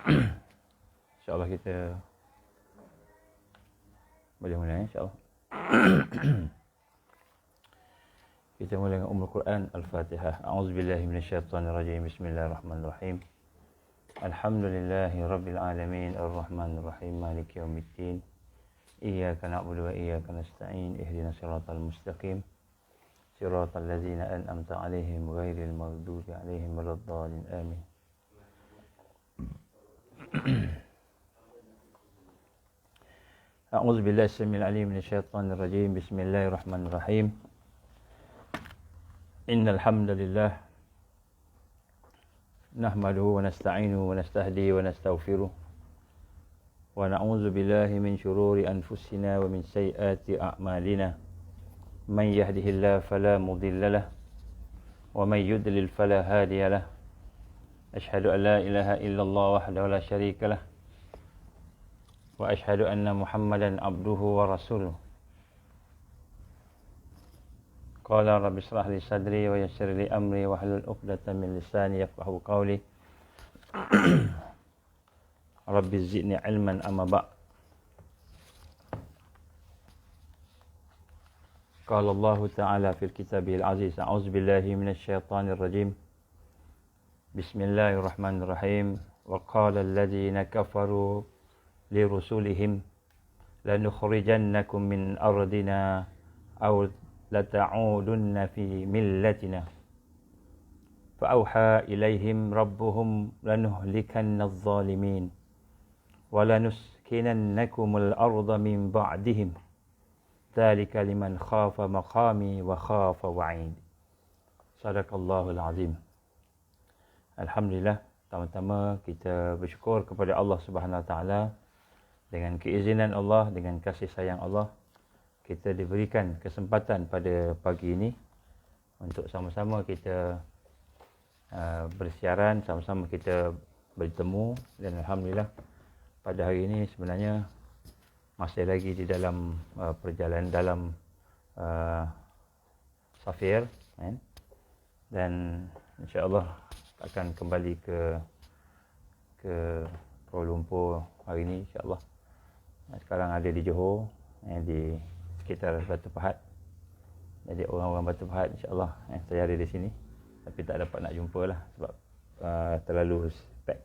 InsyaAllah kita boleh mula, insyaAllah. Kita mula dengan Ummul Quran Al-Fatihah. A'udzubillahi minasyaitonirrajim. Bismillahirrahmanirrahim. Alhamdulillahi rabbil alamin, arrahmanir rahim, maliki yaumiddin. Iyyaka na'budu wa iyyaka nasta'in. Ihdinas siratal mustaqim. Siratal ladzina an'amta 'alaihim ghairil maghdubi 'alaihim waladdallin. Amin. أعوذ بالله السميع العليم من الشيطان الرجيم. بسم الله الرحمن الرحيم. إن الحمد لله نحمده ونستعينه ونستهديه ونستغفره ونعوذ بالله من شرور أنفسنا ومن سيئات أعمالنا. من يهده الله فلا مضل له ومن يضلل فلا هادي له. أشهد أن لا إله إلا الله وحده لا شريك له وأشهد أن محمدا عبده ورسوله. قال رب اشرح لي صدري ويسر لي أمري واحلل عقدة من لساني يفقهوا قولي. رب زدني علما أما بعد. قال الله تعالى في كتابه العزيز. أعوذ بالله من الشيطان الرجيم. بسم الله الرحمن الرحيم. وقال الذين كفروا لرسلهم لنخرجنكم من أرضنا أو لتعودن في ملتنا فأوحى إليهم ربهم لنهلكن الظالمين ولنسكننكم الأرض من بعدهم ذلك لمن خاف مقامي وخاف وعيد. صدق الله العظيم. Alhamdulillah, pertama-tama kita bersyukur kepada Allah Subhanahu Wa Taala. Dengan keizinan Allah, dengan kasih sayang Allah, kita diberikan kesempatan pada pagi ini untuk sama-sama kita bersiaran, sama-sama kita bertemu. Dan Alhamdulillah, pada hari ini sebenarnya masih lagi di dalam perjalanan dalam safir, dan insya-Allah akan kembali ke Kuala Lumpur hari ini, insya-Allah. Sekarang ada di Johor, di sekitar Batu Pahat. Jadi orang-orang Batu Pahat, insya-Allah, saya ada di sini, tapi tak dapat nak jumpa lah sebab terlalu pack.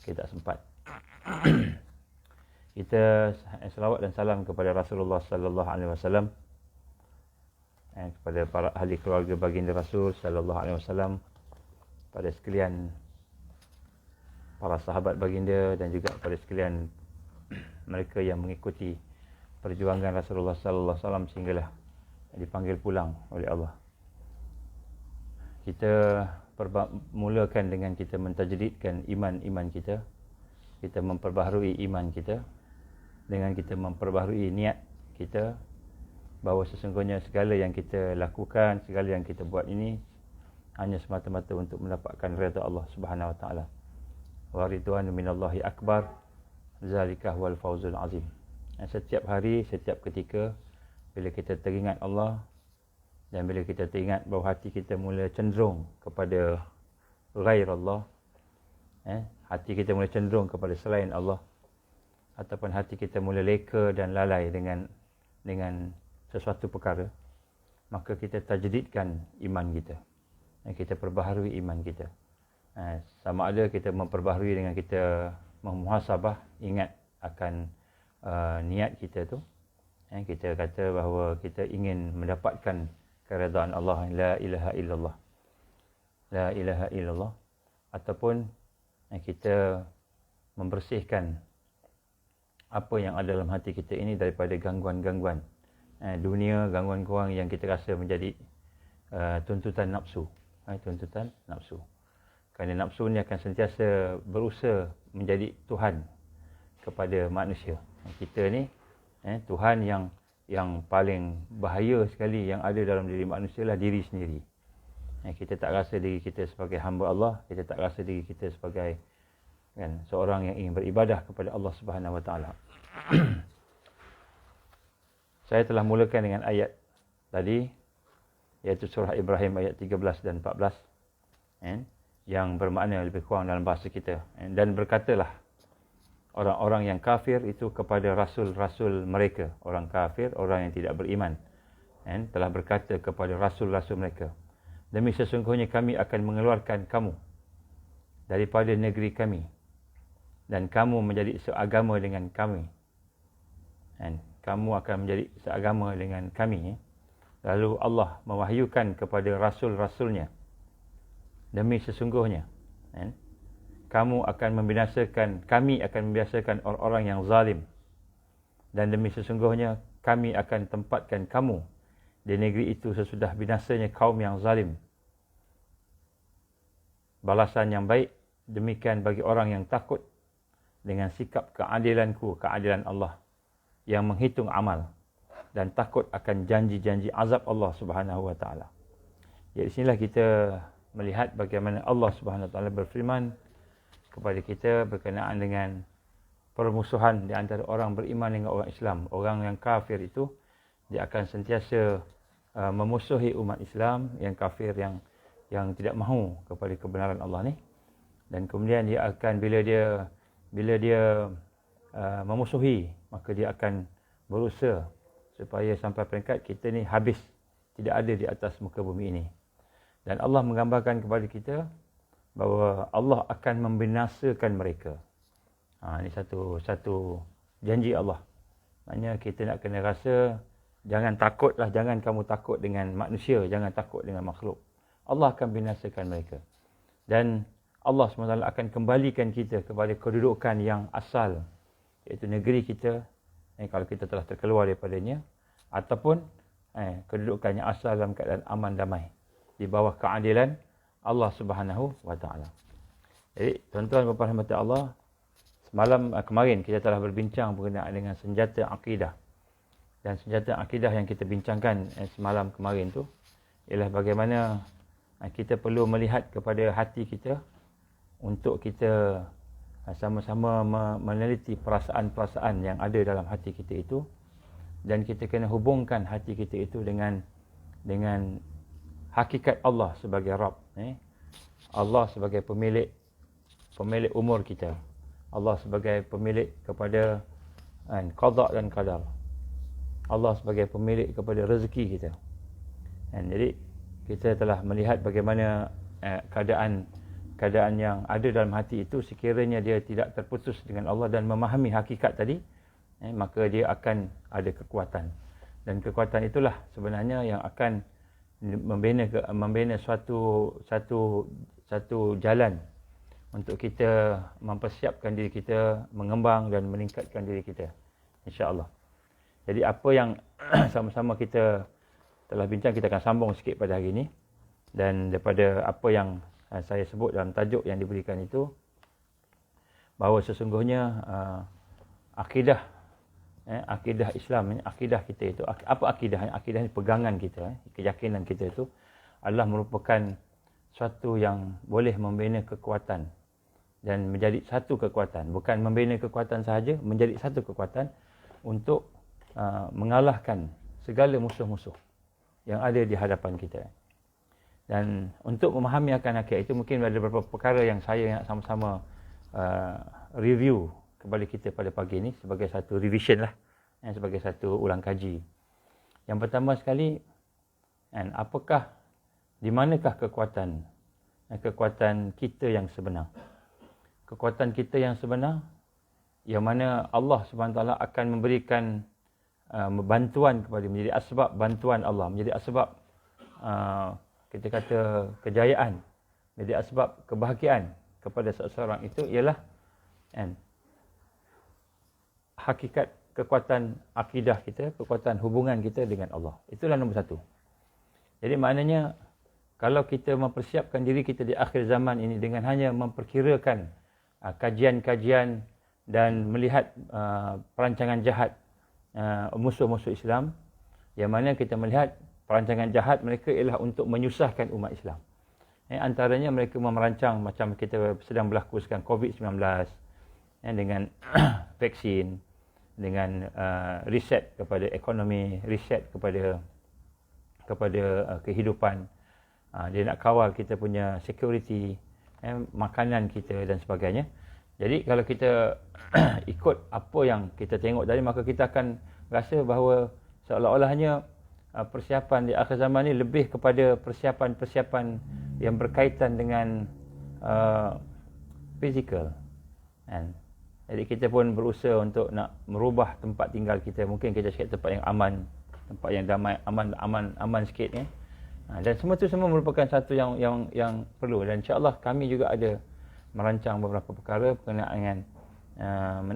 Kita tak sempat. Kita selawat dan salam kepada Rasulullah sallallahu alaihi wasallam, kepada para ahli keluarga baginda Rasul sallallahu alaihi wasallam, pada sekalian para sahabat baginda, dan juga pada sekalian mereka yang mengikuti perjuangan Rasulullah sallallahu alaihi wasallam sehinggalah dipanggil pulang oleh Allah. Kita mulakan dengan kita mentajdidkan iman kita. Kita memperbaharui iman kita dengan kita memperbaharui niat kita bahawa sesungguhnya segala yang kita lakukan, segala yang kita buat ini hanya semata-mata untuk mendapatkan redha Allah Subhanahu Wa Taala. Wa ridwanu minallahi akbar, zalika huwal fawzul azim. Setiap hari, setiap ketika, bila kita teringat Allah dan bila kita teringat bahawa hati kita mula cenderung kepada ghair Allah, hati kita mula cenderung kepada selain Allah, ataupun hati kita mula leka dan lalai dengan sesuatu perkara, maka kita tajdidkan iman kita. Kita perbaharui iman kita. Sama ada kita memperbaharui dengan kita memuhasabah, ingat akan niat kita tu. Kita kata bahawa kita ingin mendapatkan keredaan Allah, la ilaha illallah, la ilaha illallah. Ataupun kita membersihkan apa yang ada dalam hati kita ini daripada gangguan-gangguan dunia, gangguan-gangguan yang kita rasa menjadi tuntutan nafsu. Tuntutan nafsu. Kerana nafsu ni akan sentiasa berusaha menjadi Tuhan kepada manusia. Kita ni Tuhan yang paling bahaya sekali yang ada dalam diri manusia lah diri sendiri. Kita tak rasa diri kita sebagai hamba Allah, kita tak rasa diri kita sebagai seorang yang ingin beribadah kepada Allah Subhanahu Wa Taala. Saya telah mulakan dengan ayat tadi, iaitu surah Ibrahim ayat 13 dan 14. yang bermakna lebih kurang dalam bahasa kita. Dan berkatalah orang-orang yang kafir itu kepada rasul-rasul mereka. Orang kafir, orang yang tidak beriman, telah berkata kepada rasul-rasul mereka, demi sesungguhnya kami akan mengeluarkan kamu daripada negeri kami dan kamu menjadi seagama dengan kami. Kamu akan menjadi seagama dengan kami. Lalu Allah mewahyukan kepada rasul-rasulnya, demi sesungguhnya kami akan membinasakan orang-orang yang zalim, dan demi sesungguhnya kami akan tempatkan kamu di negeri itu sesudah binasanya kaum yang zalim. Balasan yang baik demikian bagi orang yang takut dengan sikap keadilanku, keadilan Allah yang menghitung amal, dan takut akan janji-janji azab Allah Subhanahu wa taala. Jadi sinilah kita melihat bagaimana Allah Subhanahu wa taala berfirman kepada kita berkenaan dengan permusuhan di antara orang beriman dengan orang Islam. Orang yang kafir itu dia akan sentiasa memusuhi umat Islam yang kafir, yang tidak mahu kepada kebenaran Allah ni. Dan kemudian dia akan bila dia memusuhi, maka dia akan berusaha supaya sampai peringkat kita ni habis, tidak ada di atas muka bumi ini. Dan Allah menggambarkan kepada kita bahawa Allah akan membinasakan mereka. Ini satu janji Allah. Maknanya kita nak kena rasa, jangan takutlah, jangan kamu takut dengan manusia, jangan takut dengan makhluk. Allah akan binasakan mereka. Dan Allah SWT akan kembalikan kita kepada kedudukan yang asal, iaitu negeri kita, kalau kita telah terkeluar daripadanya, ataupun kedudukan yang asal dalam keadaan aman damai di bawah keadilan Allah Subhanahu wa taala. Jadi tuan-tuan dan puan-puan rahmati Allah, kemarin kita telah berbincang berkenaan dengan senjata akidah. Dan senjata akidah yang kita bincangkan semalam kemarin tu ialah bagaimana kita perlu melihat kepada hati kita untuk kita sama-sama meneliti perasaan-perasaan yang ada dalam hati kita itu, dan kita kena hubungkan hati kita itu dengan hakikat Allah sebagai Rabb. Allah sebagai pemilik umur kita. Allah sebagai pemilik kepada qada dan qadar. Allah sebagai pemilik kepada rezeki kita. Jadi kita telah melihat bagaimana keadaan yang ada dalam hati itu, sekiranya dia tidak terputus dengan Allah dan memahami hakikat tadi, maka dia akan ada kekuatan. Dan kekuatan itulah sebenarnya yang akan membina satu jalan untuk kita mempersiapkan diri kita, mengembang dan meningkatkan diri kita, insya-Allah. Jadi apa yang sama-sama kita telah bincang, kita akan sambung sikit pada hari ini. Dan daripada apa yang saya sebut dalam tajuk yang diberikan itu, bahawa sesungguhnya akidah Islam, akidah kita itu, apa akidah? Akidah ni pegangan kita, keyakinan kita itu adalah merupakan suatu yang boleh membina kekuatan dan menjadi satu kekuatan. Bukan membina kekuatan sahaja, menjadi satu kekuatan untuk mengalahkan segala musuh-musuh yang ada di hadapan kita. Dan untuk memahami akan akidah itu, mungkin ada beberapa perkara yang saya nak sama-sama review kepada kita pada pagi ini sebagai satu revision lah, sebagai satu ulang kaji. Yang pertama sekali, apakah, di manakah kekuatan kita yang sebenar? Kekuatan kita yang sebenar yang mana Allah SWT akan memberikan bantuan kepada, menjadi asbab bantuan Allah, menjadi asbab kita kata kejayaan, menjadi asbab kebahagiaan kepada seseorang itu ialah hakikat kekuatan akidah kita, kekuatan hubungan kita dengan Allah. Itulah nombor satu. Jadi maknanya kalau kita mempersiapkan diri kita di akhir zaman ini dengan hanya memperkirakan kajian-kajian dan melihat perancangan jahat musuh-musuh Islam, yang mana kita melihat perancangan jahat mereka ialah untuk menyusahkan umat Islam. Antaranya mereka merancang macam kita sedang berlaku sekarang COVID-19, dengan vaksin, dengan riset kepada ekonomi, riset kepada kehidupan. Dia nak kawal kita punya security, makanan kita dan sebagainya. Jadi kalau kita ikut apa yang kita tengok tadi, maka kita akan rasa bahawa seolah-olahnya persiapan di akhir zaman ni lebih kepada persiapan-persiapan yang berkaitan dengan fizikal. Kan? Jadi kita pun berusaha untuk nak merubah tempat tinggal kita. Mungkin kita cari tempat yang aman, tempat yang damai, aman sikit, kan? Dan semua tu semua merupakan satu yang perlu. Dan insya-Allah kami juga ada merancang beberapa perkara berkenaan dengan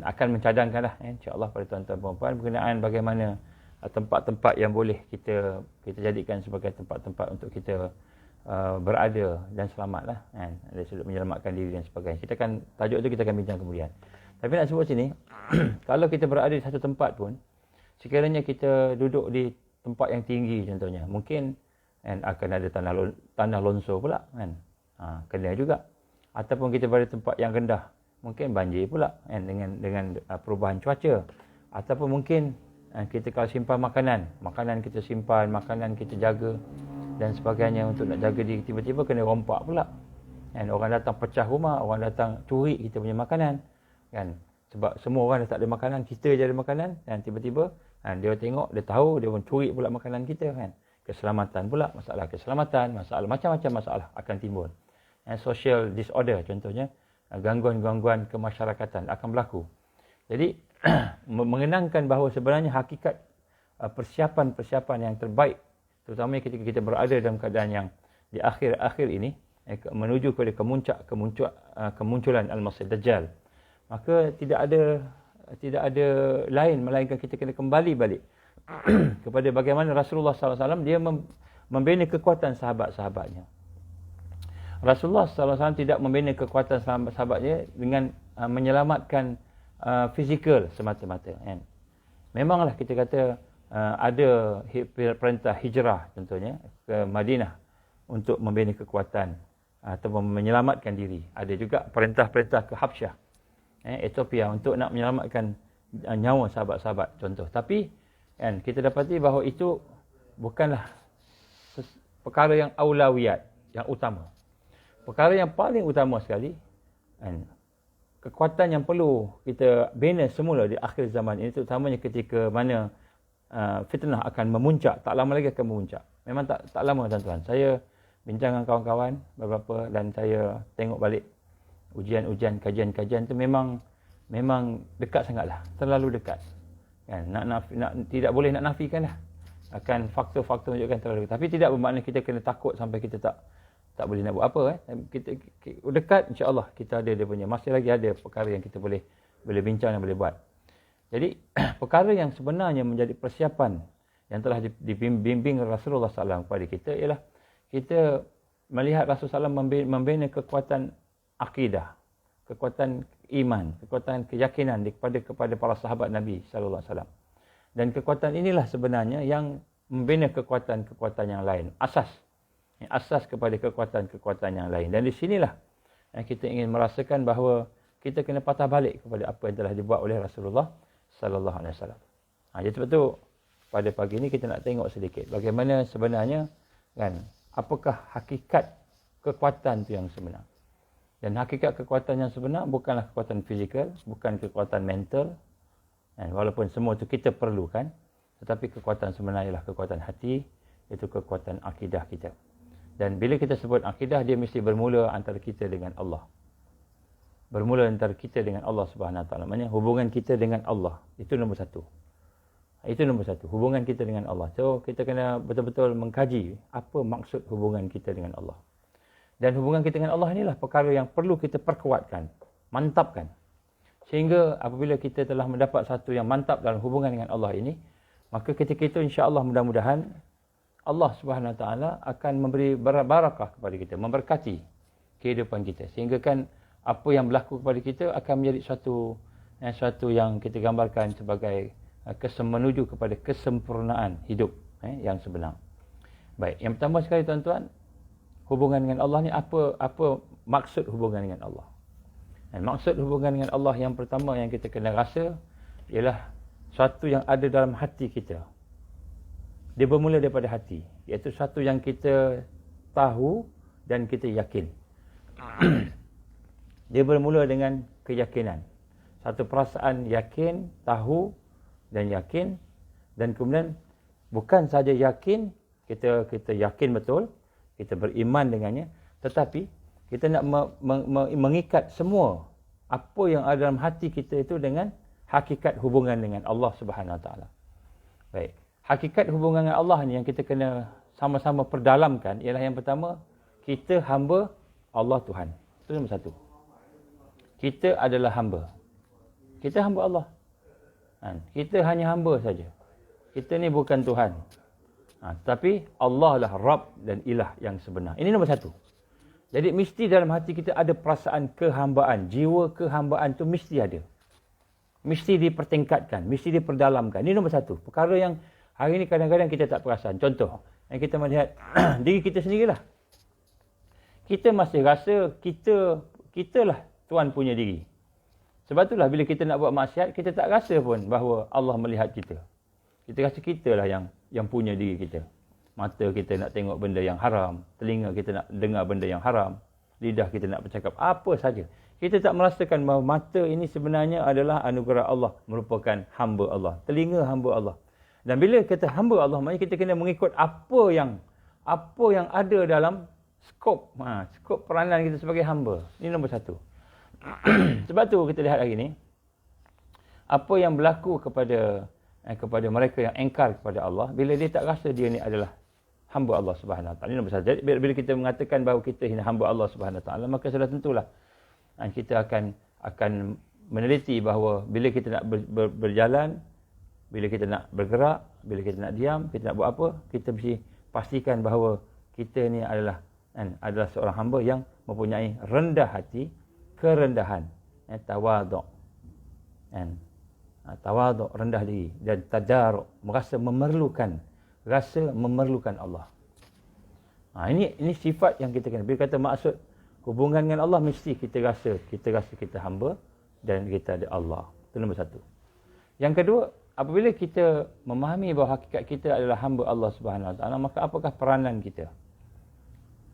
akan mencadangkanlah, insya-Allah pada tuan-tuan puan-puan berkenaan bagaimana tempat-tempat yang boleh kita jadikan sebagai tempat-tempat untuk kita berada dan selamatlah, kan, dari sudut menyelamatkan diri dan sebagainya. Kita akan tajuk tu kita akan bincang kemudian. Tapi nak sebut sini kalau kita berada di satu tempat pun, sekiranya kita duduk di tempat yang tinggi contohnya, mungkin kan akan ada tanah longsor pula, kan. Kena juga. Ataupun kita berada di tempat yang rendah, mungkin banjir pula, kan, dengan perubahan cuaca. Ataupun mungkin kita kalau simpan makanan kita simpan, makanan kita jaga dan sebagainya untuk nak jaga diri, tiba-tiba kena rompak pula, kan. Orang datang pecah rumah, orang datang curi kita punya makanan, kan. Sebab semua orang dah tak ada makanan, kita je ada makanan, dan tiba-tiba dia tengok, dia tahu, dia pun curi pula makanan kita, kan. Keselamatan pula, masalah keselamatan, macam-macam masalah akan timbul. Social disorder contohnya, gangguan-gangguan kemasyarakatan akan berlaku. Jadi mengenangkan bahawa sebenarnya hakikat persiapan-persiapan yang terbaik, terutamanya ketika kita berada dalam keadaan yang di akhir-akhir ini, menuju kepada kemunculan Al-Masih Dajjal, maka tidak ada lain melainkan kita kena kembali balik kepada bagaimana Rasulullah SAW dia membina kekuatan sahabat-sahabatnya. Rasulullah SAW tidak membina kekuatan sahabat-sahabatnya dengan menyelamatkan fizikal semata-mata, kan. Memanglah kita kata ada perintah hijrah contohnya ke Madinah untuk membina kekuatan atau menyelamatkan diri. Ada juga perintah-perintah ke Habsyah, Ethiopia, untuk nak menyelamatkan nyawa sahabat-sahabat contoh. Tapi kan kita dapati bahawa itu bukanlah perkara yang aulawiyat, yang utama. Perkara yang paling utama sekali, kan, kekuatan yang perlu kita bina semula di akhir zaman ini, terutamanya ketika mana fitnah akan memuncak, tak lama lagi akan memuncak. Memang tak lama, tuan-tuan. Saya bincang dengan kawan-kawan beberapa dan saya tengok balik ujian-ujian, kajian-kajian tu memang dekat sangatlah, terlalu dekat. Kan, tidak boleh nak nafikan lah. Akan faktor-faktor menunjukkan terlalu dekat. Tapi tidak bermakna kita kena takut sampai kita tak boleh nak buat apa, kita dekat, insya-Allah kita ada dia punya, masih lagi ada perkara yang kita boleh bincang dan boleh buat. Jadi perkara yang sebenarnya menjadi persiapan yang telah dibimbing Rasulullah SAW kepada kita ialah kita melihat Rasulullah SAW membina kekuatan akidah, kekuatan iman, kekuatan keyakinan kepada para sahabat Nabi sallallahu alaihi wasallam. Dan kekuatan inilah sebenarnya yang membina kekuatan-kekuatan yang lain, asas kepada kekuatan-kekuatan yang lain. Dan di sinilah kita ingin merasakan bahawa kita kena patah balik kepada apa yang telah dibuat oleh Rasulullah sallallahu alaihi wasallam. Jadi sebab tu pada pagi ini kita nak tengok sedikit bagaimana sebenarnya, kan, apakah hakikat kekuatan tu yang sebenar. Dan hakikat kekuatan yang sebenar bukanlah kekuatan fizikal, bukan kekuatan mental, kan, walaupun semua itu kita perlukan, tetapi kekuatan sebenar ialah kekuatan hati, iaitu kekuatan akidah kita. Dan bila kita sebut akidah, dia mesti bermula antara kita dengan Allah. Bermula antara kita dengan Allah Subhanahu Wa Taala. Maksudnya hubungan kita dengan Allah. Itu nombor satu. Itu nombor satu. Hubungan kita dengan Allah. So, kita kena betul-betul mengkaji apa maksud hubungan kita dengan Allah. Dan hubungan kita dengan Allah inilah perkara yang perlu kita perkuatkan, mantapkan. Sehingga apabila kita telah mendapat satu yang mantap dalam hubungan dengan Allah ini, maka ketika itu insya-Allah mudah-mudahan Allah Subhanahu Wa Taala akan memberi barakah kepada kita, memberkati kehidupan kita. Sehingga kan apa yang berlaku kepada kita akan menjadi suatu yang kita gambarkan sebagai menuju kepada kesempurnaan hidup yang sebenar. Baik, yang pertama sekali tuan-tuan, hubungan dengan Allah ni apa maksud hubungan dengan Allah? Dan maksud hubungan dengan Allah yang pertama yang kita kena rasa ialah satu yang ada dalam hati kita. Dia bermula daripada hati, iaitu satu yang kita tahu dan kita yakin. Dia bermula dengan keyakinan. Satu perasaan yakin, tahu dan yakin. Dan kemudian bukan saja yakin, kita yakin betul, kita beriman dengannya, tetapi kita nak mengikat semua apa yang ada dalam hati kita itu dengan hakikat hubungan dengan Allah Subhanahu Wa Taala. Baik, hakikat hubungan dengan Allah ni yang kita kena sama-sama perdalamkan ialah yang pertama, kita hamba Allah Tuhan. Itu nombor satu. Kita adalah hamba. Kita hamba Allah. Kita hanya hamba saja. Kita ni bukan Tuhan. Tapi Allah lah Rabb dan Ilah yang sebenar. Ini nombor satu. Jadi mesti dalam hati kita ada perasaan kehambaan. Jiwa kehambaan tu mesti ada. Mesti dipertingkatkan. Mesti diperdalamkan. Ini nombor satu. Perkara yang hari ini kadang-kadang kita tak perasan. Contoh, yang kita melihat diri kita sendirilah. Kita masih rasa kita lah Tuhan punya diri. Sebab itulah bila kita nak buat maksiat, kita tak rasa pun bahawa Allah melihat kita. Kita rasa kita lah yang punya diri kita. Mata kita nak tengok benda yang haram, telinga kita nak dengar benda yang haram, lidah kita nak bercakap apa saja. Kita tak merasakan bahawa mata ini sebenarnya adalah anugerah Allah, merupakan hamba Allah, telinga hamba Allah. Dan bila kita hamba Allah, maknanya kita kena mengikut apa yang ada dalam skop peranan kita sebagai hamba. Ini nombor satu. Sebab tu kita lihat hari ini, apa yang berlaku kepada mereka yang engkar kepada Allah, bila dia tak rasa dia ni adalah hamba Allah Subhanahu Wa Taala. Ini nombor satu. Jadi bila kita mengatakan bahawa kita ini hamba Allah Subhanahu Wa Taala, maka sudah tentulah kita akan meneliti bahawa bila kita nak berjalan, bila kita nak bergerak, bila kita nak diam, kita nak buat apa, kita mesti pastikan bahawa kita ni adalah seorang hamba yang mempunyai rendah hati, kerendahan, tawaduk, tawaduk, rendah diri, dan tadaruk, merasa memerlukan Allah. Ini sifat yang kita kena. Bila kata maksud hubungan dengan Allah, mesti kita rasa kita hamba dan kita ada Allah. Itu nombor satu. Yang kedua, apabila kita memahami bahawa hakikat kita adalah hamba Allah Subhanahu Wa Taala, maka apakah peranan kita?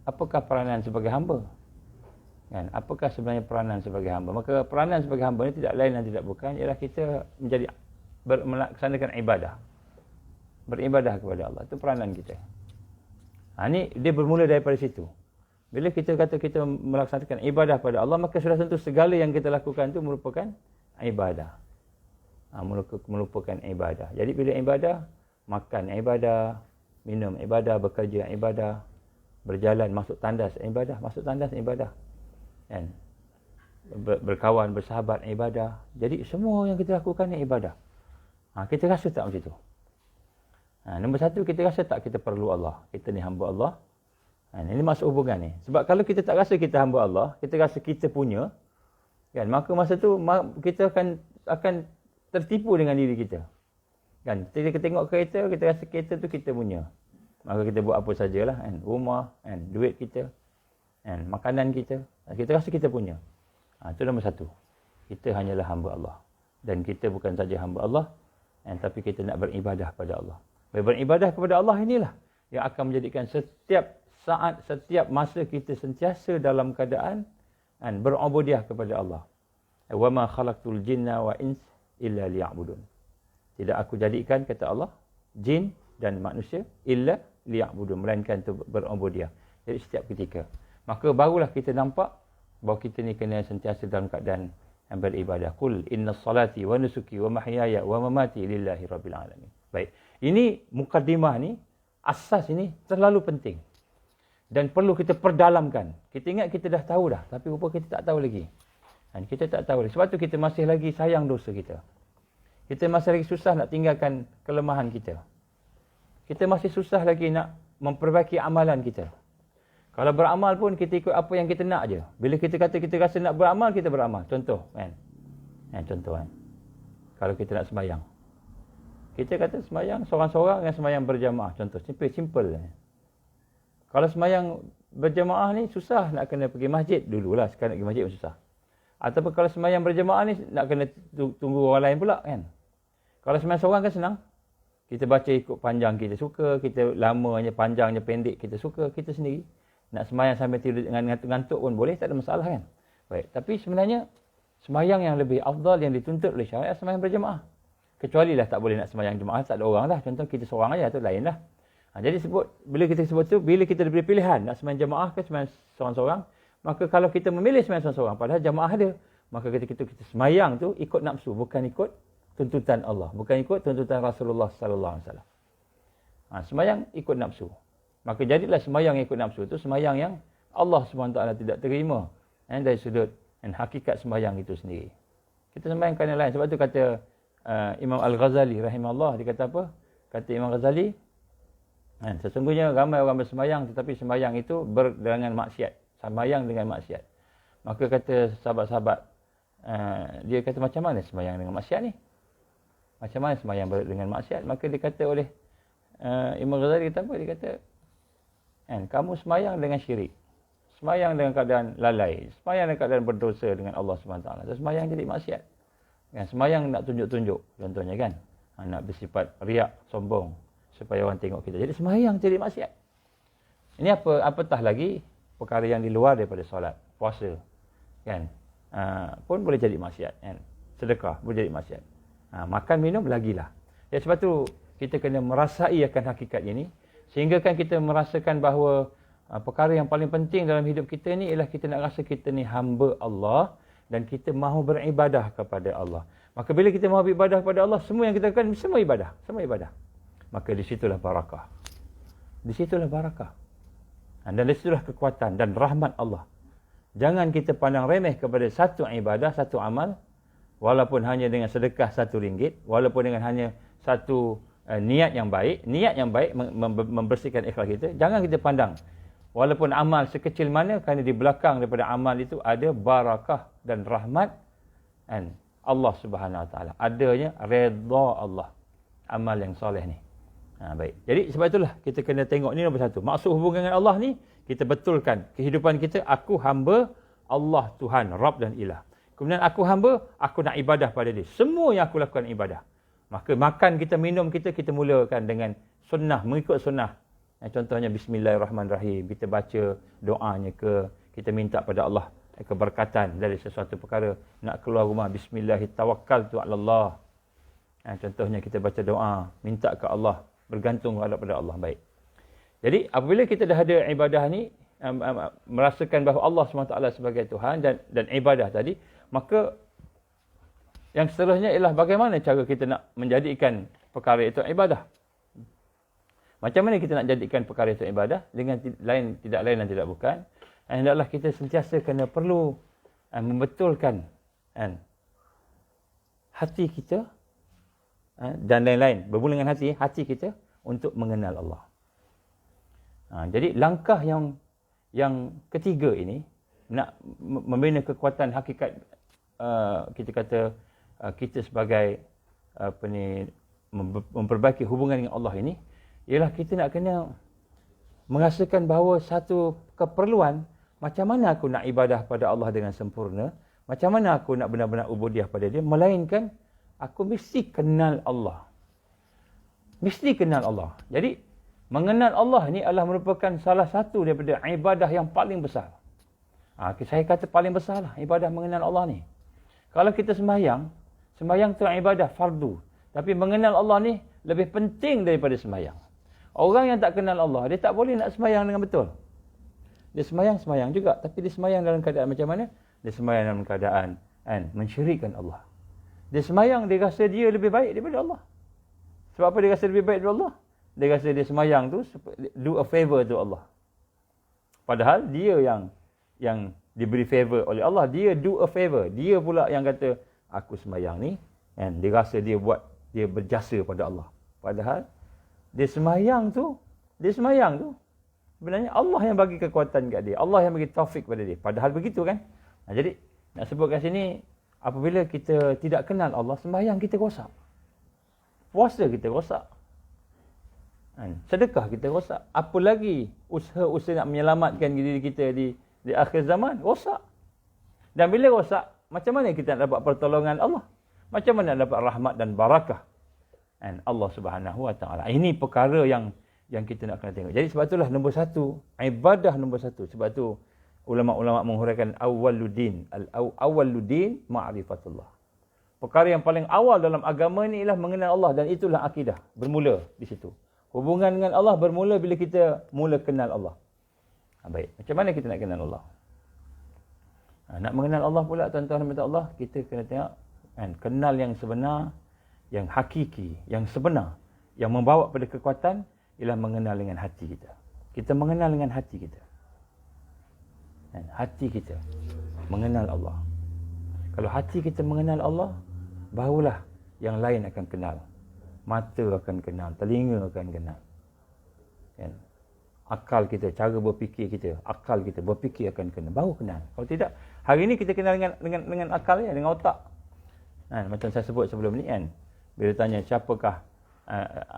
Apakah peranan sebagai hamba? Apakah sebenarnya peranan sebagai hamba? Maka peranan sebagai hamba ini tidak lain dan tidak bukan ialah kita melaksanakan ibadah. Beribadah kepada Allah. Itu peranan kita. Ini dia bermula daripada situ. Bila kita kata kita melaksanakan ibadah pada Allah, maka sudah tentu segala yang kita lakukan itu merupakan ibadah. Merupakan ibadah. Jadi bila ibadah, makan ibadah, minum ibadah, bekerja ibadah, berjalan masuk tandas ibadah. Berkawan, bersahabat ibadah. Jadi semua yang kita lakukan ni ibadah. Kita rasa tak macam tu? Nombor satu, kita rasa tak kita perlu Allah? Kita ni hamba Allah. Ini masuk hubungan ni. Sebab kalau kita tak rasa kita hamba Allah, kita rasa kita punya, maka masa tu kita akan tertipu dengan diri kita. Kita tengok kereta, kita rasa kereta tu kita punya. Maka kita buat apa sajalah, rumah, duit kita, makanan kita. Kita rasa kita punya. Itu nombor satu. Kita hanyalah hamba Allah. Dan kita bukan saja hamba Allah, tapi kita nak beribadah kepada Allah. Beribadah kepada Allah inilah yang akan menjadikan setiap saat, setiap masa kita sentiasa dalam keadaan berubudiyah kepada Allah. Wa ma khalaqtul jinna wa ins illa liya'budun. Tidak aku jadikan, kata Allah, jin dan manusia illa liya'budun, melainkan untuk berubudiyah. Jadi setiap ketika. Maka barulah kita nampak bahawa kita ni kena sentiasa dalam keadaan beribadah. Qul inna salati wa nusuki wa mahyaya wa mamati lillahi rabbil alamin. Baik. Ini mukaddimah ni, asas ini terlalu penting. Dan perlu kita perdalamkan. Kita ingat kita dah tahu dah, tapi rupa kita tak tahu lagi. Kita tak tahu lagi. Sebab tu kita masih lagi sayang dosa kita. Kita masih lagi susah nak tinggalkan kelemahan kita. Kita masih susah lagi nak memperbaiki amalan kita. Kalau beramal pun kita ikut apa yang kita nak je. Bila kita kata kita rasa nak beramal, kita beramal. Contoh, contoh. Kalau kita nak sembahyang. Kita kata sembahyang seorang-seorang dengan sembahyang berjamaah. Contoh, simple. Kalau sembahyang berjamaah ni susah, nak kena pergi masjid dululah. Sekarang nak pergi masjid pun susah. Ataupun kalau sembahyang berjamaah ni nak kena tunggu orang lain pula kan. Kalau sembahyang seorang kan senang. Kita baca ikut panjang kita suka, kita lamanya, panjangnya, pendek kita suka, kita sendiri. Nak sembahyang sambil tidur dengan ngantuk-ngantuk pun boleh, tak ada masalah kan. Baik, tapi sebenarnya sembahyang yang lebih afdal yang dituntut oleh syariat sembahyang berjemaah. Kecuali lah tak boleh nak sembahyang jemaah, tak ada orang lah. Contoh kita seorang aja tu lain lah. Jadi bila kita sebut tu, bila kita diberi pilihan nak sembahyang jemaah ke sembahyang seorang-seorang, maka kalau kita memilih sembahyang seorang-seorang, padahal jemaah ada, maka kita sembahyang tu ikut nafsu, bukan ikut tuntutan Allah, bukan ikut tuntutan Rasulullah sallallahu alaihi wasallam. Sembahyang ikut nafsu. Maka jadilah sembahyang ikut nafsu tu sembahyang yang Allah SWT tidak terima dari sudut dan hakikat sembahyang itu sendiri. Kita sembahyang kerana lain. Sebab tu kata Imam Al-Ghazali rahimahullah, dia kata apa? Kata Imam Ghazali, sesungguhnya ramai orang bersembahyang tetapi sembahyang itu dengan maksiat. Sembahyang dengan maksiat. Maka kata sahabat-sahabat, dia kata macam mana sembahyang dengan maksiat ni? Macam mana sembahyang dengan maksiat? Maka dia kata oleh Imam Ghazali kata apa? Dia kata, kamu sembahyang dengan syirik. Sembahyang dengan keadaan lalai. Sembahyang dengan keadaan berdosa dengan Allah SWT. Sembahyang jadi maksiat. Sembahyang nak tunjuk-tunjuk contohnya kan. Nak bersifat riak, sombong supaya orang tengok kita. Jadi sembahyang jadi maksiat. Ini apatah lagi perkara yang di luar daripada solat, puasa kan. Pun boleh jadi maksiat kan. Sedekah boleh jadi maksiat. Makan minum lagilah. Sebab tu kita kena merasai akan hakikat ini sehingga kan kita merasakan bahawa perkara yang paling penting dalam hidup kita ni ialah kita nak rasa kita ni hamba Allah dan kita mahu beribadah kepada Allah. Maka bila kita mahu beribadah kepada Allah, semua yang kita lakukan semua ibadah, maka di situlah barakah. Di situlah barakah. Dan di situlah kekuatan dan rahmat Allah. Jangan kita pandang remeh kepada satu ibadah, satu amal, walaupun hanya dengan sedekah RM1, walaupun dengan hanya satu niat yang baik membersihkan ikhlas kita. Jangan kita pandang walaupun amal sekecil mana, kerana di belakang daripada amal itu ada barakah dan rahmat Allah Subhanahu Wa Taala. Adanya redha Allah amal yang soleh ni. Baik. Jadi sebab itulah kita kena tengok ni nombor satu. Maksud hubungan dengan Allah ni kita betulkan kehidupan kita, aku hamba Allah Tuhan, Rabb dan Ilah. Kemudian aku hamba, aku nak ibadah pada dia. Semua yang aku lakukan ibadah. Maka makan kita, minum kita mulakan dengan sunnah, mengikut sunnah. Contohnya bismillahirrahmanirrahim. Kita baca doanya ke, kita minta pada Allah keberkatan dari sesuatu perkara. Nak keluar rumah, bismillahirrahmanirrahim. Contohnya kita baca doa, minta ke Allah, bergantung kepada Allah. Baik. Jadi apabila kita dah ada ibadah ni, merasakan bahawa Allah SWT sebagai Tuhan dan ibadah tadi, maka yang seterusnya ialah bagaimana cara kita nak menjadikan perkara itu ibadah. Macam mana kita nak jadikan perkara itu ibadah dengan tidak lain dan tidak bukan. Hendaklah kita sentiasa perlu membetulkan hati kita dan lain-lain. Bermula dengan hati kita untuk mengenal Allah. Jadi langkah yang ketiga ini, nak membina kekuatan hakikat, kita kata kita sebagai memperbaiki hubungan dengan Allah ini, ialah kita nak kena merasakan bahawa satu keperluan, macam mana aku nak ibadah pada Allah dengan sempurna, macam mana aku nak benar-benar ubudiah pada dia, melainkan aku mesti kenal Allah. Mesti kenal Allah. Jadi mengenal Allah ni adalah merupakan salah satu daripada ibadah yang paling besar. Saya kata paling besar lah ibadah mengenal Allah ni. Kalau kita sembahyang tu ibadah fardu. Tapi mengenal Allah ni lebih penting daripada sembahyang. Orang yang tak kenal Allah, dia tak boleh nak sembahyang dengan betul. Dia sembahyang juga, tapi dia sembahyang dalam keadaan macam mana? Dia sembahyang dalam keadaan mensyirikkan Allah. Dia sembahyang, dia rasa dia lebih baik daripada Allah. Sebab apa dia rasa lebih baik daripada Allah? Dia rasa dia sembahyang tu do a favor to Allah. Padahal dia yang diberi favor oleh Allah, dia do a favor. Dia pula yang kata, aku sembahyang ni, dia rasa dia berjasa pada Allah. Padahal dia sembahyang tu sebenarnya Allah yang bagi kekuatan kat dia. Allah yang bagi taufik pada dia. Padahal begitu kan? Jadi nak sebut kat sini, apabila kita tidak kenal Allah, sembahyang kita rosak. Puasa kita rosak. Sedekah kita rosak. Apa lagi usaha-usaha nak menyelamatkan diri kita di akhir zaman, rosak. Dan bila rosak, macam mana kita nak dapat pertolongan Allah? Macam mana nak dapat rahmat dan barakah Allah Subhanahu Wa Taala? Ini perkara yang yang kita nak kena tengok. Jadi sebab itulah nombor satu, ibadah nombor satu. Sebab tu ulama-ulama menghuraikan awwaluddin, awwaluddin ma'rifatullah. Perkara yang paling awal dalam agama ni ialah mengenal Allah, dan itulah akidah. Bermula di situ. Hubungan dengan Allah bermula bila kita mula kenal Allah. Baik, macam mana kita nak kenal Allah? Nak mengenal Allah pula, tuan-tuan dan puan-puan Allah, kita kena tengok kan, kenal yang sebenar, yang hakiki, yang sebenar, yang membawa pada kekuatan ialah mengenal dengan hati kita. Kita mengenal dengan hati kita. Dan hati kita mengenal Allah. Kalau hati kita mengenal Allah, barulah yang lain akan kenal. Mata akan kenal, telinga akan kenal. Kan? Akal kita, cara berfikir kita, akal kita berfikir akan kenal, baru kenal. Kalau tidak, hari ini kita kenal dengan akal ya, dengan otak. Kan? Macam saya sebut sebelum ni kan, bila tanya siapakah,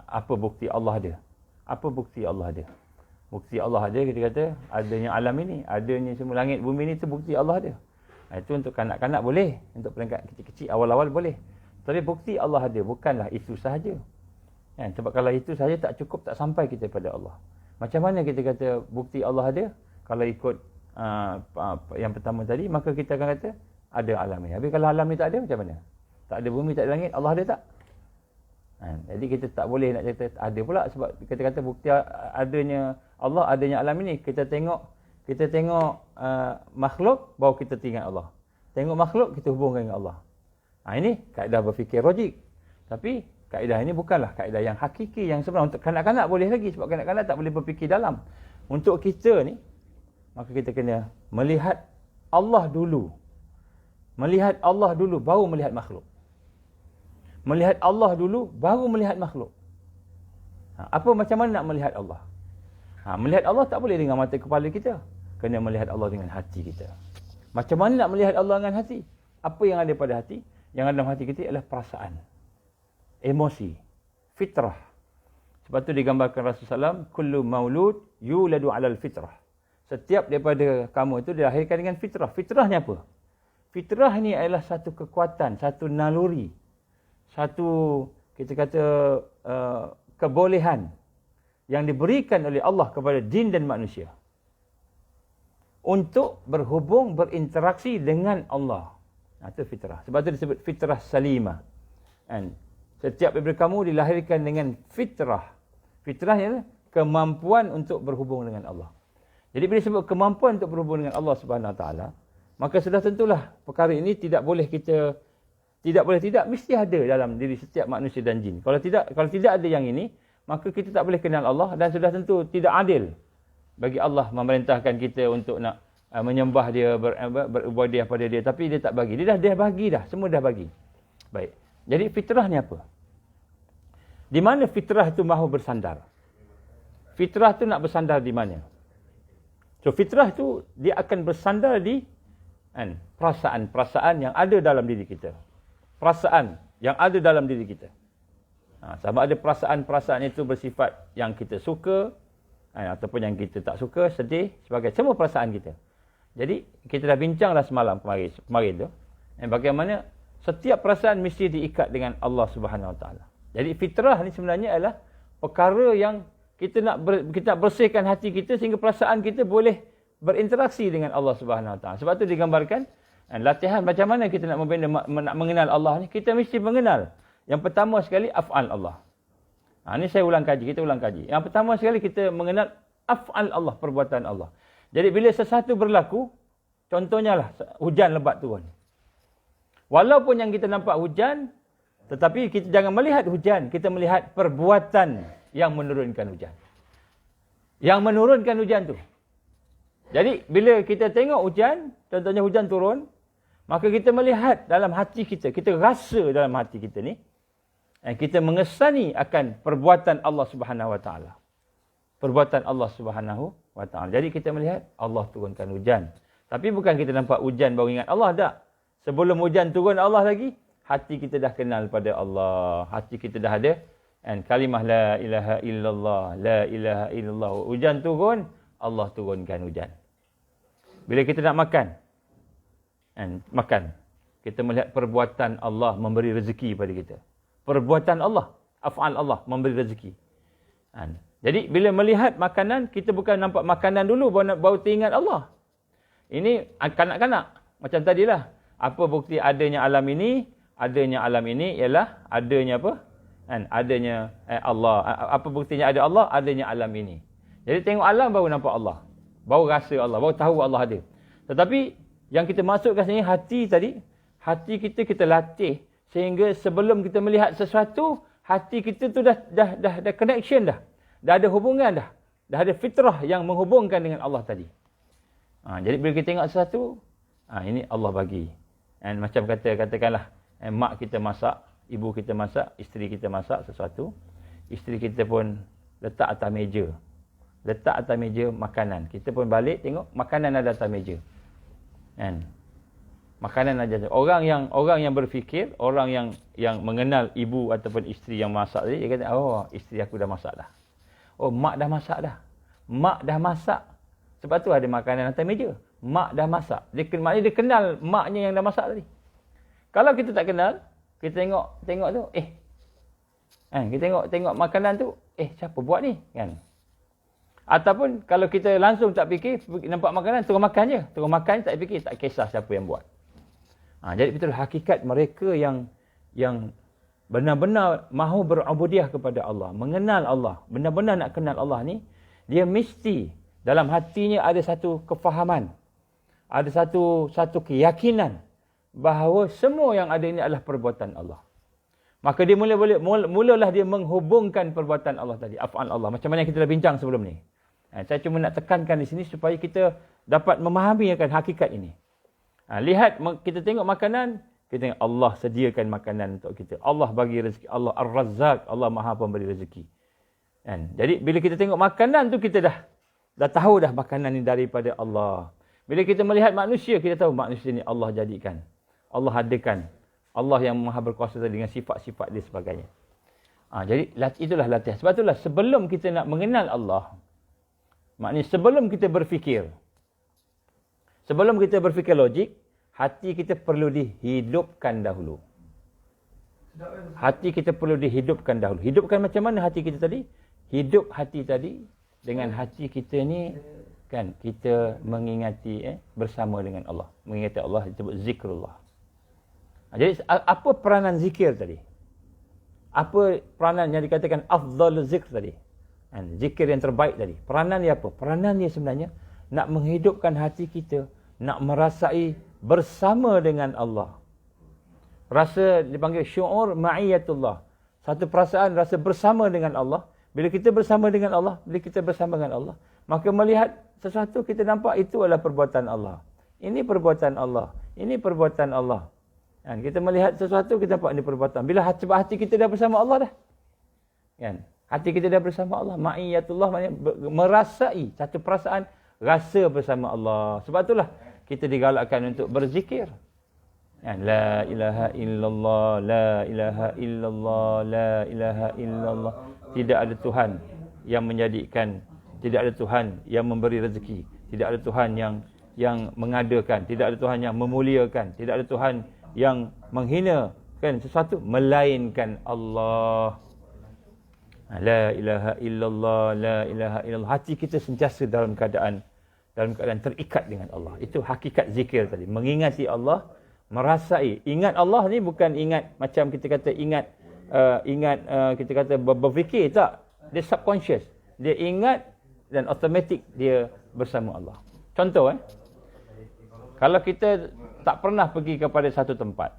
apa bukti Allah ada? Apa bukti Allah ada? Bukti Allah ada, kita kata adanya alam ini, adanya semua langit bumi ini, itu bukti Allah ada. Itu untuk kanak-kanak boleh, untuk peringkat kecil-kecil awal-awal boleh. Tapi bukti Allah ada, bukanlah itu sahaja. Kan? Sebab kalau itu sahaja tak cukup, tak sampai kita pada Allah. Macam mana kita kata bukti Allah ada? Kalau ikut yang pertama tadi, maka kita akan kata ada alam ini. Habis kalau alam ni tak ada, macam mana? Tak ada bumi, tak ada langit, Allah ada tak? Jadi kita tak boleh nak kata ada pula, sebab kita kata bukti adanya Allah, adanya alam ini. Kita tengok makhluk, baru kita ingat Allah. Tengok makhluk, kita hubungkan dengan Allah. Ini kaedah berfikir logik. Tapi kaedah ini bukanlah kaedah yang hakiki, yang sebenar. Untuk kanak-kanak boleh lagi, sebab kanak-kanak tak boleh berfikir dalam. Untuk kita ni, maka kita kena melihat Allah dulu. Melihat Allah dulu, baru melihat makhluk. Melihat Allah dulu, baru melihat makhluk. Apa macam mana nak melihat Allah? Melihat Allah tak boleh dengan mata kepala kita. Kena melihat Allah dengan hati kita. Macam mana nak melihat Allah dengan hati? Apa yang ada pada hati? Yang ada dalam hati kita adalah perasaan, emosi, fitrah. Sebab tu digambarkan Rasulullah SAW, kullu maulud yuladu alal fitrah. Setiap daripada kamu itu dilahirkan dengan fitrah. Fitrahnya apa? Fitrah ni adalah satu kekuatan, satu naluri, satu kita kata kebolehan yang diberikan oleh Allah kepada jin dan manusia untuk berhubung, berinteraksi dengan Allah. Itu fitrah. Sebab itu disebut fitrah salimah. And setiap daripada kamu dilahirkan dengan fitrah. Fitrahnya kemampuan untuk berhubung dengan Allah. Jadi bila disebut kemampuan untuk berhubung dengan Allah Subhanahu Wa Taala, maka sudah tentulah perkara ini tidak boleh mesti ada dalam diri setiap manusia dan jin. Kalau tidak ada yang ini, maka kita tak boleh kenal Allah, dan sudah tentu tidak adil bagi Allah memerintahkan kita untuk nak menyembah dia, beribadah pada dia, tapi dia tak bagi. Dia bagi dah, semua dah bagi. Baik. Jadi fitrah ni apa? Di mana fitrah itu mahu bersandar? Fitrah tu nak bersandar di mana? So fitrah tu dia akan bersandar di perasaan-perasaan yang ada dalam diri kita. Perasaan yang ada dalam diri kita. Sama ada perasaan-perasaan itu bersifat yang kita suka, ataupun yang kita tak suka, sedih, sebagai semua perasaan kita. Jadi kita dah bincanglah semalam kemarin tu, bagaimana setiap perasaan mesti diikat dengan Allah Subhanahu Wa Taala. Jadi fitrah ni sebenarnya adalah perkara yang kita nak bersihkan hati kita sehingga perasaan kita boleh berinteraksi dengan Allah Subhanahu Wa Taala. Sebab tu digambarkan latihan macam mana kita nak mengenal Allah ni, kita mesti mengenal. Yang pertama sekali af'al Allah. Ini saya kita ulang kaji. Yang pertama sekali kita mengenal af'al Allah, perbuatan Allah. Jadi bila sesuatu berlaku, contohnya lah hujan lebat turun. Walaupun yang kita nampak hujan, tetapi kita jangan melihat hujan, kita melihat perbuatan yang menurunkan hujan. Yang menurunkan hujan tu. Jadi bila kita tengok hujan, contohnya hujan turun, maka kita melihat dalam hati kita, kita rasa dalam hati kita ni, kita mengesani akan perbuatan Allah Subhanahu Wa Taala. Perbuatan Allah Subhanahu Wa Taala. Jadi kita melihat Allah turunkan hujan. Tapi bukan kita nampak hujan baru ingat Allah, tak. Sebelum hujan turun Allah lagi, hati kita dah kenal pada Allah. Hati kita dah ada kalimah la ilaha illallah, la ilaha illallah. Hujan turun, Allah turunkan hujan. Bila kita nak makan, kita melihat perbuatan Allah memberi rezeki pada kita. Perbuatan Allah, af'al Allah memberi rezeki. Jadi bila melihat makanan, kita bukan nampak makanan dulu baru teringat Allah. Ini kanak-kanak. Macam tadilah. Apa bukti adanya alam ini? Adanya alam ini ialah adanya apa? Adanya Allah. Apa buktinya ada Allah? Adanya alam ini. Jadi tengok alam baru nampak Allah. Baru rasa Allah. Baru tahu Allah ada. Tetapi yang kita masukkan sini hati tadi. Hati kita latih. Sehingga sebelum kita melihat sesuatu, hati kita tu dah connection dah. Dah ada hubungan dah. Dah ada fitrah yang menghubungkan dengan Allah tadi. Jadi bila kita tengok sesuatu, ini Allah bagi. Macam katakanlah, mak kita masak, ibu kita masak, isteri kita masak sesuatu. Isteri kita pun letak atas meja. Letak atas meja makanan. Kita pun balik tengok makanan ada atas meja. Makanan ada. Orang yang berfikir, orang yang mengenal ibu ataupun isteri yang masak tadi, dia kata, oh, isteri aku dah masak dah. Oh, mak dah masak dah. Mak dah masak. Sebab tu ada makanan atas meja. Mak dah masak. Maknanya dia kenal maknya yang dah masak tadi. Kalau kita tak kenal, kita tengok tu, kita tengok makanan tu, siapa buat ni? Kan? Ataupun kalau kita langsung tak fikir, nampak makanan, terus makan je. Terus makan, tak fikir, tak kisah siapa yang buat. Jadi betul hakikat mereka yang benar-benar mahu berubudiah kepada Allah, mengenal Allah, benar-benar nak kenal Allah ni, dia mesti dalam hatinya ada satu kefahaman, ada satu keyakinan bahawa semua yang ada ini adalah perbuatan Allah. Maka dia mulalah dia menghubungkan perbuatan Allah tadi, af'al Allah. Macam mana yang kita dah bincang sebelum ni. Saya cuma nak tekankan di sini supaya kita dapat memahami akan hakikat ini. Lihat, kita tengok makanan, kita tengok Allah sediakan makanan untuk kita. Allah bagi rezeki. Allah Ar-Razzaq. Allah Maha Pemberi rezeki. Jadi bila kita tengok makanan tu, kita dah tahu dah makanan ni daripada Allah. Bila kita melihat manusia, kita tahu manusia ni Allah jadikan. Allah adakan. Allah yang Maha berkuasa dengan sifat-sifat dia sebagainya. Jadi itulah latihan. Sebab itulah sebelum kita nak mengenal Allah, maknanya sebelum kita berfikir logik, hati kita perlu dihidupkan dahulu. Hati kita perlu dihidupkan dahulu. Hidupkan macam mana hati kita tadi? Hidup hati tadi dengan hati kita ni, kan, kita mengingati bersama dengan Allah. Mengingati Allah disebut zikrullah. Jadi apa peranan zikir tadi? Apa peranan yang dikatakan afdhalul zikr tadi? Zikir yang terbaik tadi. Peranan dia apa? Peranan dia sebenarnya nak menghidupkan hati kita, nak merasai bersama dengan Allah. Rasa dipanggil syu'ur ma'iyatullah. Satu perasaan rasa bersama dengan Allah. Bila kita bersama dengan Allah, maka melihat sesuatu kita nampak itu adalah perbuatan Allah. Ini perbuatan Allah. Ini perbuatan Allah. Kan? Kita melihat sesuatu, kita nampak ini perbuatan. Bila hati kita dah bersama Allah dah. Kan? Hati kita dah bersama Allah. Ma'iyatullah maknanya merasai satu perasaan rasa bersama Allah. Sebab itulah kita digalakkan untuk berzikir. La ilaha illallah, la ilaha illallah, la ilaha illallah. Tidak ada Tuhan yang menjadikan, tidak ada Tuhan yang memberi rezeki, tidak ada Tuhan yang mengadakan, tidak ada Tuhan yang memuliakan, tidak ada Tuhan yang menghinakan sesuatu melainkan Allah. La ilaha illallah, la ilaha illallah. Hati kita sentiasa dalam keadaan terikat dengan Allah. Itu hakikat zikir tadi. Mengingati Allah, merasai. Ingat Allah ni bukan ingat macam kita kata ingat kita kata berfikir, tak. Dia subconscious. Dia ingat dan automatik dia bersama Allah. Contoh kalau kita tak pernah pergi kepada satu tempat,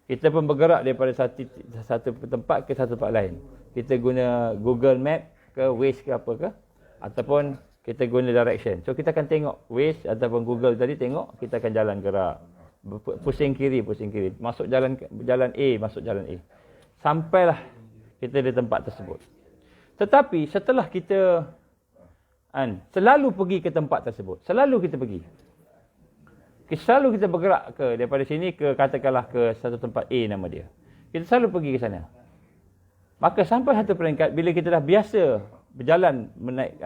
kita pun bergerak daripada satu tempat ke satu tempat lain. Kita guna Google Map ke Waze ke apa ke, ataupun kita guna direction. So kita akan tengok Waze ataupun Google tadi, tengok kita akan jalan gerak. Pusing kiri. Masuk jalan A, masuk jalan A. Sampailah kita di tempat tersebut. Tetapi setelah kita selalu pergi ke tempat tersebut, selalu kita pergi. Selalu kita bergerak daripada sini ke, katakanlah ke satu tempat A nama dia. Kita selalu pergi ke sana. Maka sampai satu peringkat bila kita dah biasa berjalan,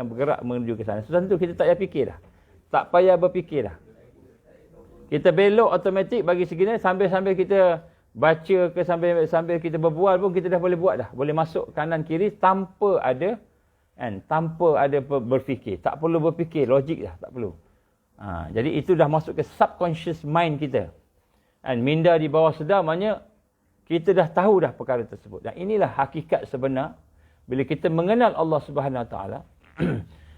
bergerak menuju ke sana, tentu kita tak payah fikir dah. Tak payah berfikir dah. Kita belok automatik bagi segini sambil kita baca ke sambil kita berbual pun kita dah boleh buat dah. Boleh masuk kanan kiri tanpa ada berfikir. Tak perlu berfikir, logik dah, tak perlu. Jadi itu dah masuk ke subconscious mind kita. Minda di bawah sedar maknanya kita dah tahu dah perkara tersebut. Dan inilah hakikat sebenar bila kita mengenal Allah Subhanahu Wa Taala.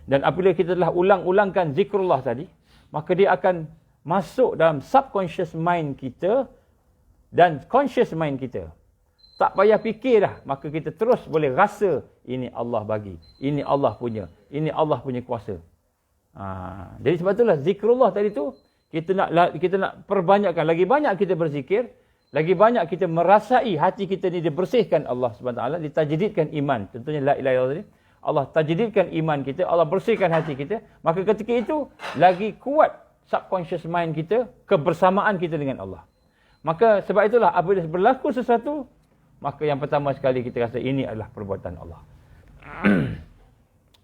Dan apabila kita telah ulang-ulangkan zikrullah tadi, maka dia akan masuk dalam subconscious mind kita dan conscious mind kita. Tak payah fikir dah, maka kita terus boleh rasa ini Allah bagi, ini Allah punya, ini Allah punya kuasa. Jadi sebab itulah zikrullah tadi tu kita nak perbanyakkan. Lagi banyak kita berzikir, lagi banyak kita merasai hati kita ni dibersihkan Allah Subhanahu Wa Taala, ditajdidkan iman. Tentunya la ilaha illallah, Allah tajdidkan iman kita, Allah bersihkan hati kita, maka ketika itu lagi kuat subconscious mind kita, kebersamaan kita dengan Allah. Maka sebab itulah apabila berlaku sesuatu, maka yang pertama sekali kita rasa ini adalah perbuatan Allah.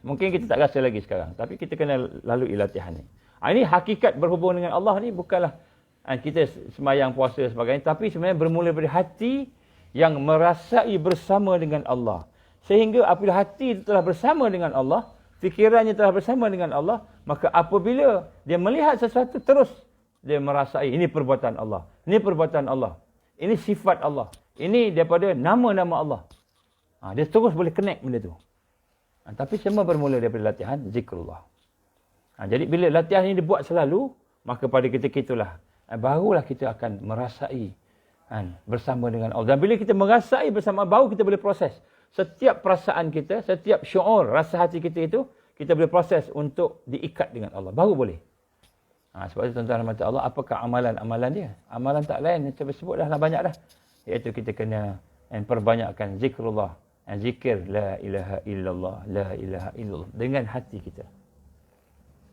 Mungkin kita tak rasa lagi sekarang, tapi kita kena lalui latihan ni. Ini hakikat berhubung dengan Allah ni bukanlah kita semayang, puasa sebagainya, tapi sebenarnya bermula dari hati yang merasai bersama dengan Allah. Sehingga apabila hati itu telah bersama dengan Allah, fikirannya telah bersama dengan Allah, maka apabila dia melihat sesuatu, terus dia merasai ini perbuatan Allah, ini perbuatan Allah, ini sifat Allah, ini daripada nama-nama Allah. Dia terus boleh connect benda tu. Tapi semua bermula daripada latihan zikrullah. Jadi bila latihan ini dibuat selalu, maka pada ketika itulah barulah kita akan merasai bersama dengan Allah. Dan bila kita merasai bersama, baru kita boleh proses. Setiap perasaan kita, setiap syuur, rasa hati kita itu, kita boleh proses untuk diikat dengan Allah. Baru boleh. Sebab itu tuan-tuan rahmat Allah, apakah amalan-amalan dia? Amalan tak lain, saya sebut dah banyak dah. Iaitu kita kena perbanyakkan zikrullah. Zikir la ilaha illallah, la ilaha illallah. Dengan hati kita.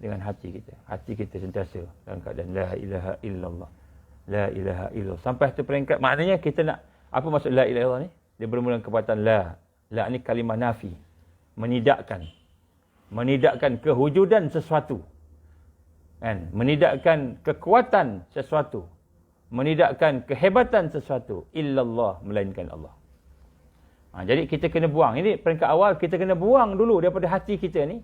Dengan hati kita. Hati kita sentiasa dalam keadaan la ilaha illallah. La ilaha illallah. Sampai satu peringkat, maknanya kita nak, apa maksud la ilaha illallah ni? Dia bermula dengan perbuatan la. La ni kalimah nafi. Menidakkan. Menidakkan kewujudan sesuatu. Menidakkan kekuatan sesuatu. Menidakkan kehebatan sesuatu. Illallah, melainkan Allah. Jadi kita kena buang. Ini peringkat awal, kita kena buang dulu daripada hati kita ni.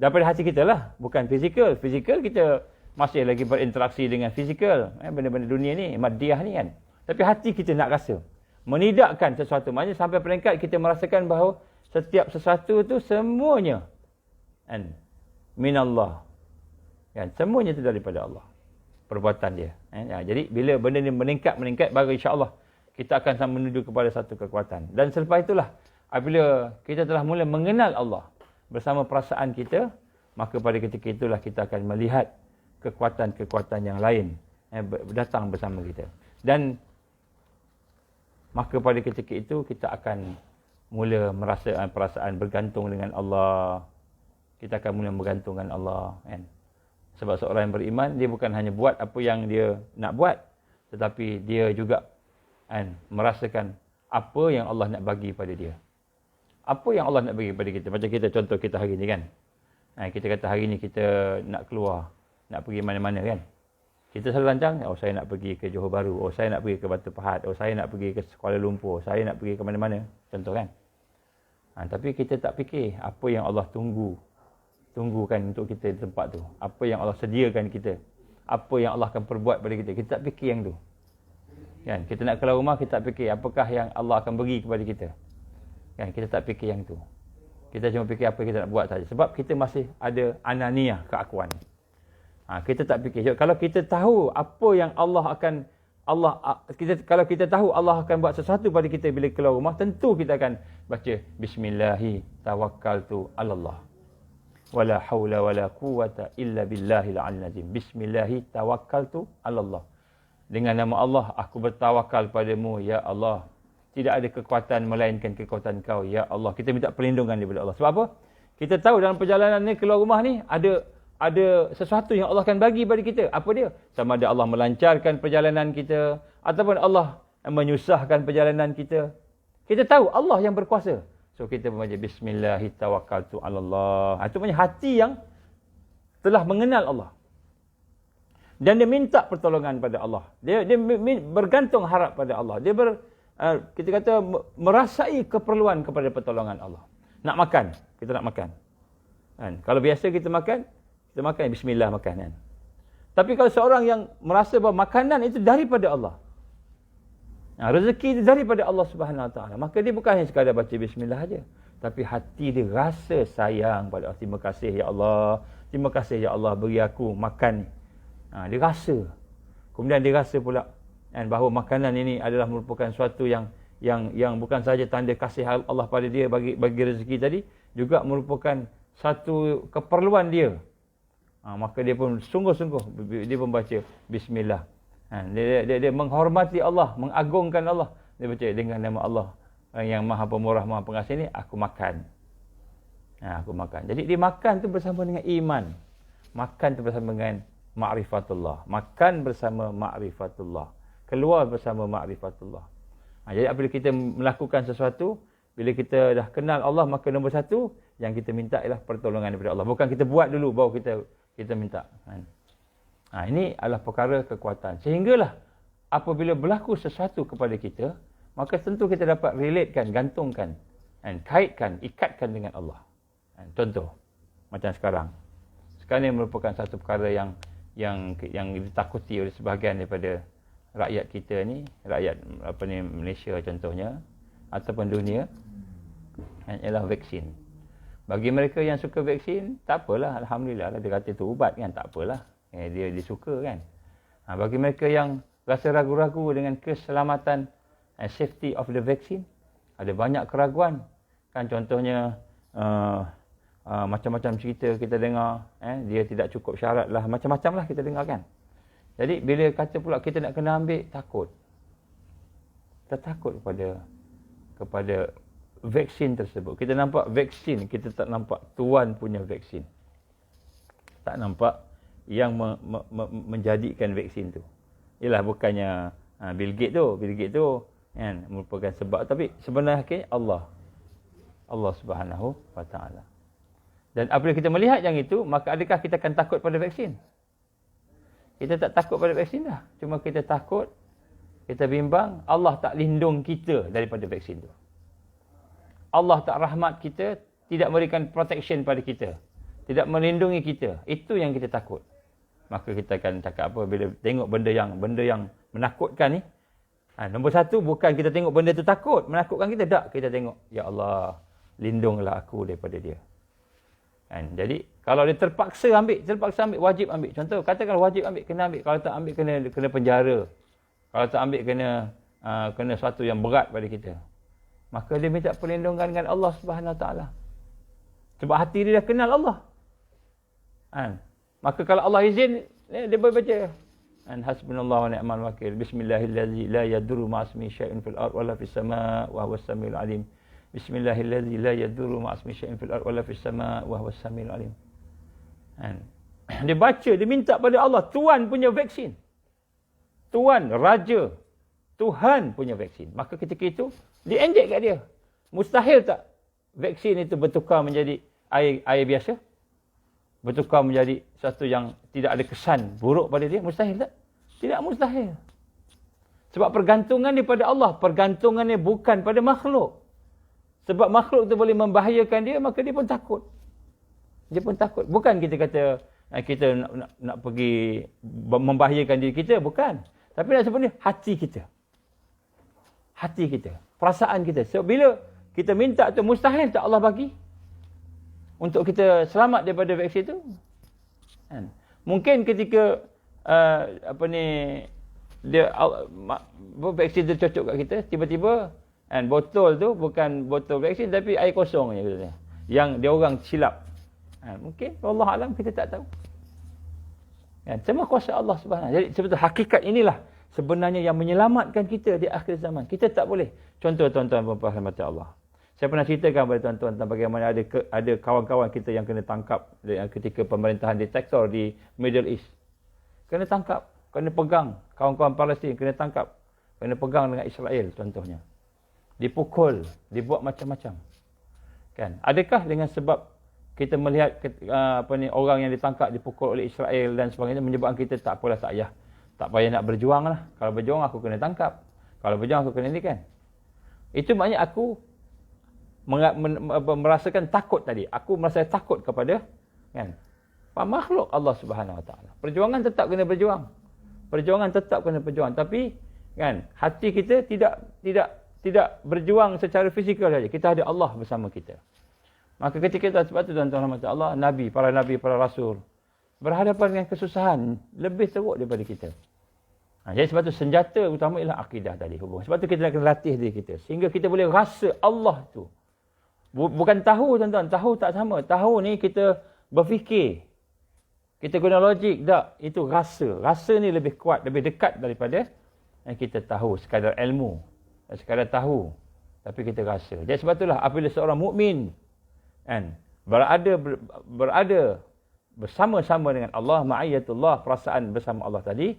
Daripada hati kita lah. Bukan fizikal. Fizikal kita masih lagi berinteraksi dengan fizikal. Benda-benda dunia ni, maddiah ni kan. Tapi hati kita nak rasa. Menidakkan sesuatu. Maksudnya sampai peringkat kita merasakan bahawa setiap sesuatu tu semuanya minallah. Semuanya itu daripada Allah. Perbuatan dia. Jadi bila benda ni meningkat, baru insya-Allah kita akan menuju kepada satu kekuatan. Dan selepas itulah, apabila kita telah mula mengenal Allah bersama perasaan kita, maka pada ketika itulah kita akan melihat kekuatan-kekuatan yang lain datang bersama kita. Dan maka pada ketika itu kita akan mula merasa perasaan bergantung dengan Allah. Kita akan mula bergantung dengan Allah. Sebab seorang yang beriman, dia bukan hanya buat apa yang dia nak buat, tetapi dia juga merasakan apa yang Allah nak bagi pada dia. Apa yang Allah nak bagi pada kita. Macam kita, contoh kita hari ni kan. Kita kata hari ni kita nak keluar, nak pergi mana-mana kan. Kita selalu rancang, saya nak pergi ke Johor Bahru, saya nak pergi ke Batu Pahat, saya nak pergi ke Kuala Lumpur, saya nak pergi ke mana-mana. Contoh kan. Tapi kita tak fikir apa yang Allah tunggukan untuk kita di tempat tu. Apa yang Allah sediakan kita. Apa yang Allah akan perbuat pada kita. Kita tak fikir yang tu. Kan? Kita nak keluar rumah, kita tak fikir apakah yang Allah akan beri kepada kita. Kan? Kita tak fikir yang tu. Kita cuma fikir apa yang kita nak buat saja. Sebab kita masih ada ananiah, keakuan. Kita tak fikir. Kalau kita tahu apa yang kalau kita tahu Allah akan buat sesuatu pada kita bila keluar rumah, tentu kita akan baca Bismillahi tawakkaltu 'alallah. Wala haula wala quwwata illa billahil 'aliyyil azim. Bismillahi tawakkaltu 'alallah. Dengan nama Allah, aku bertawakal padamu, ya Allah. Tidak ada kekuatan melainkan kekuatan kau, ya Allah. Kita minta perlindungan daripada Allah. Sebab apa? Kita tahu dalam perjalanan ni, keluar rumah ni, ada sesuatu yang Allah akan bagi pada kita. Apa dia? Sama ada Allah melancarkan perjalanan kita, ataupun Allah menyusahkan perjalanan kita. Kita tahu Allah yang berkuasa. So kita membaca Bismillahi tawakkaltu 'alallah. Itu punya hati yang telah mengenal Allah. Dan dia minta pertolongan pada Allah. Dia bergantung harap pada Allah. Dia kita kata merasai keperluan kepada pertolongan Allah. Nak makan, kita nak makan. Kan? Kalau biasa kita makan bismillah makan kan. Tapi kalau seorang yang merasa bahawa makanan itu daripada Allah, rezeki itu daripada Allah Subhanahu Wa Taala, maka dia bukan hanya sekadar baca bismillah saja, tapi hati dia rasa sayang pada Allah. Terima kasih ya Allah. Terima kasih ya Allah beri aku makan ni. Dia rasa. Kemudian dia rasa pula bahawa makanan ini adalah merupakan suatu yang bukan sahaja tanda kasih Allah pada dia bagi rezeki tadi, juga merupakan satu keperluan dia. Maka dia pun sungguh-sungguh dia membaca bismillah. Dia menghormati Allah, mengagungkan Allah. Dia baca dengan nama Allah yang Maha Pemurah, Maha Pengasih ni, aku makan. Aku makan. Jadi dia makan tu bersama dengan iman. Makan tu bersama dengan ma'rifatullah. Makan bersama ma'rifatullah. Keluar bersama ma'rifatullah. Jadi apabila kita melakukan sesuatu, bila kita dah kenal Allah, maka nombor satu yang kita minta ialah pertolongan daripada Allah. Bukan kita buat dulu baru kita minta. Ini adalah perkara kekuatan. Sehinggalah apabila berlaku sesuatu kepada kita, maka tentu kita dapat relatekan, gantungkan, kaitkan, ikatkan dengan Allah. Contoh, macam sekarang. Sekarang ini merupakan satu perkara yang ditakuti oleh sebahagian daripada rakyat kita ni, rakyat Malaysia contohnya, ataupun dunia, ialah vaksin. Bagi mereka yang suka vaksin, tak apalah, alhamdulillah, dia kata itu ubat kan, tak apalah. Dia suka kan. Bagi mereka yang rasa ragu-ragu dengan keselamatan safety of the vaccine, ada banyak keraguan. Kan contohnya macam-macam cerita kita dengar, dia tidak cukup syarat lah, macam-macam lah kita dengar kan. Jadi bila kata pula kita nak kena ambil, takut. Kita takut kepada vaksin tersebut. Kita nampak vaksin, kita tak nampak Tuhan punya vaksin. Tak nampak yang menjadikan vaksin tu. Ialah bukannya Bill Gates tu kan merupakan sebab, tapi sebenarnya Allah Subhanahu Wa Taala. Dan apabila kita melihat yang itu, maka adakah kita akan takut pada vaksin? Kita tak takut pada vaksin dah. Cuma kita takut, kita bimbang, Allah tak lindung kita daripada vaksin tu. Allah tak rahmat kita, tidak memberikan protection pada kita. Tidak melindungi kita. Itu yang kita takut. Maka kita akan cakap apa bila tengok benda yang menakutkan ni. Nombor satu, bukan kita tengok benda tu takut, menakutkan kita. Tak, kita tengok, ya Allah, lindunglah aku daripada dia. Jadi, kalau dia terpaksa ambil, wajib ambil. Contoh, katakan wajib ambil, kena ambil. Kalau tak ambil, kena penjara. Kalau tak ambil, kena sesuatu yang berat pada kita. Maka dia minta perlindungan dengan Allah Subhanahu Wa Taala. Sebab hati dia dah kenal Allah. Maka kalau Allah izin, dia boleh baca. Hasbunallahu wa ni'mal wakil. Bismillahirrahmanirrahim. La yadurru ma'asmi syai'un fil ard wala fis sama' wa huwas samiul alim. Bismillahirrahmanirrahim. La yadurru ma'asmi syai'un fil ard wala fis sama' wa huwas samiul alim. Dia baca, dia minta pada Allah, Tuhan punya vaksin. Tuhan, Raja, Tuhan punya vaksin. Maka ketika itu, dia injek kat dia. Mustahil tak vaksin itu bertukar menjadi air biasa? Bertukar menjadi sesuatu yang tidak ada kesan buruk pada dia? Mustahil tak? Tidak mustahil. Sebab pergantungan dia pada Allah. Pergantungannya bukan pada makhluk. Sebab makhluk itu boleh membahayakan dia, maka dia pun takut. Dia pun takut. Bukan kita kata kita nak pergi membahayakan diri kita. Bukan. Tapi nak sebut ni hati kita. Hati kita. Perasaan kita. So, bila kita minta tu, mustahil tak Allah bagi untuk kita selamat daripada vaksin tu. Mungkin ketika vaksin tu cocok kat kita, tiba-tiba botol tu bukan botol vaksin tapi air kosong je katanya. Yang dia orang silap. Mungkin Allah alam, kita tak tahu. Semua kuasa Allah Subhanahu. Jadi sebetulnya hakikat inilah sebenarnya yang menyelamatkan kita di akhir zaman. Kita tak boleh. Contoh tuan-tuan dan puan-puan mata Allah. Saya pernah ceritakan kepada tuan-tuan tentang bagaimana ada kawan-kawan kita yang kena tangkap ketika pemerintahan diktator di Middle East. Kena tangkap, kena pegang. Kawan-kawan Palestin kena tangkap, kena pegang dengan Israel contohnya. Dipukul, dibuat macam-macam. Kan? Adakah dengan sebab kita melihat orang yang ditangkap, dipukul oleh Israel dan sebagainya, menyebabkan kita tak apalah, tak payah nak berjuang lah. Kalau berjuang aku kena tangkap. Kalau berjuang aku kena ni kan. Itu maknanya aku merasakan takut tadi. Aku merasa takut kepada kan makhluk Allah Subhanahu Wa Taala. Perjuangan tetap kena berjuang. Perjuangan tetap kena berjuang. Tapi kan hati kita tidak berjuang secara fizikal saja. Kita ada Allah bersama kita. Maka ketika itu, sebab itu tuan-tuan rahmat Allah, para nabi, para rasul berhadapan dengan kesusahan lebih teruk daripada kita. Jadi sebab itu senjata utama ialah akidah tadi, hubungan. Sebab itu kita nak kena latih diri kita sehingga kita boleh rasa Allah tu. Bukan tahu tuan-tuan, tahu tak sama. Tahu ni kita berfikir. Kita guna logik, tak. Itu rasa. Rasa ni lebih kuat, lebih dekat daripada yang kita tahu, sekadar ilmu. Sekadar tahu, tapi kita rasa. Jadi sebab itulah apabila seorang mukmin kan berada bersama-sama dengan Allah, ma'iyatullah, perasaan bersama Allah tadi,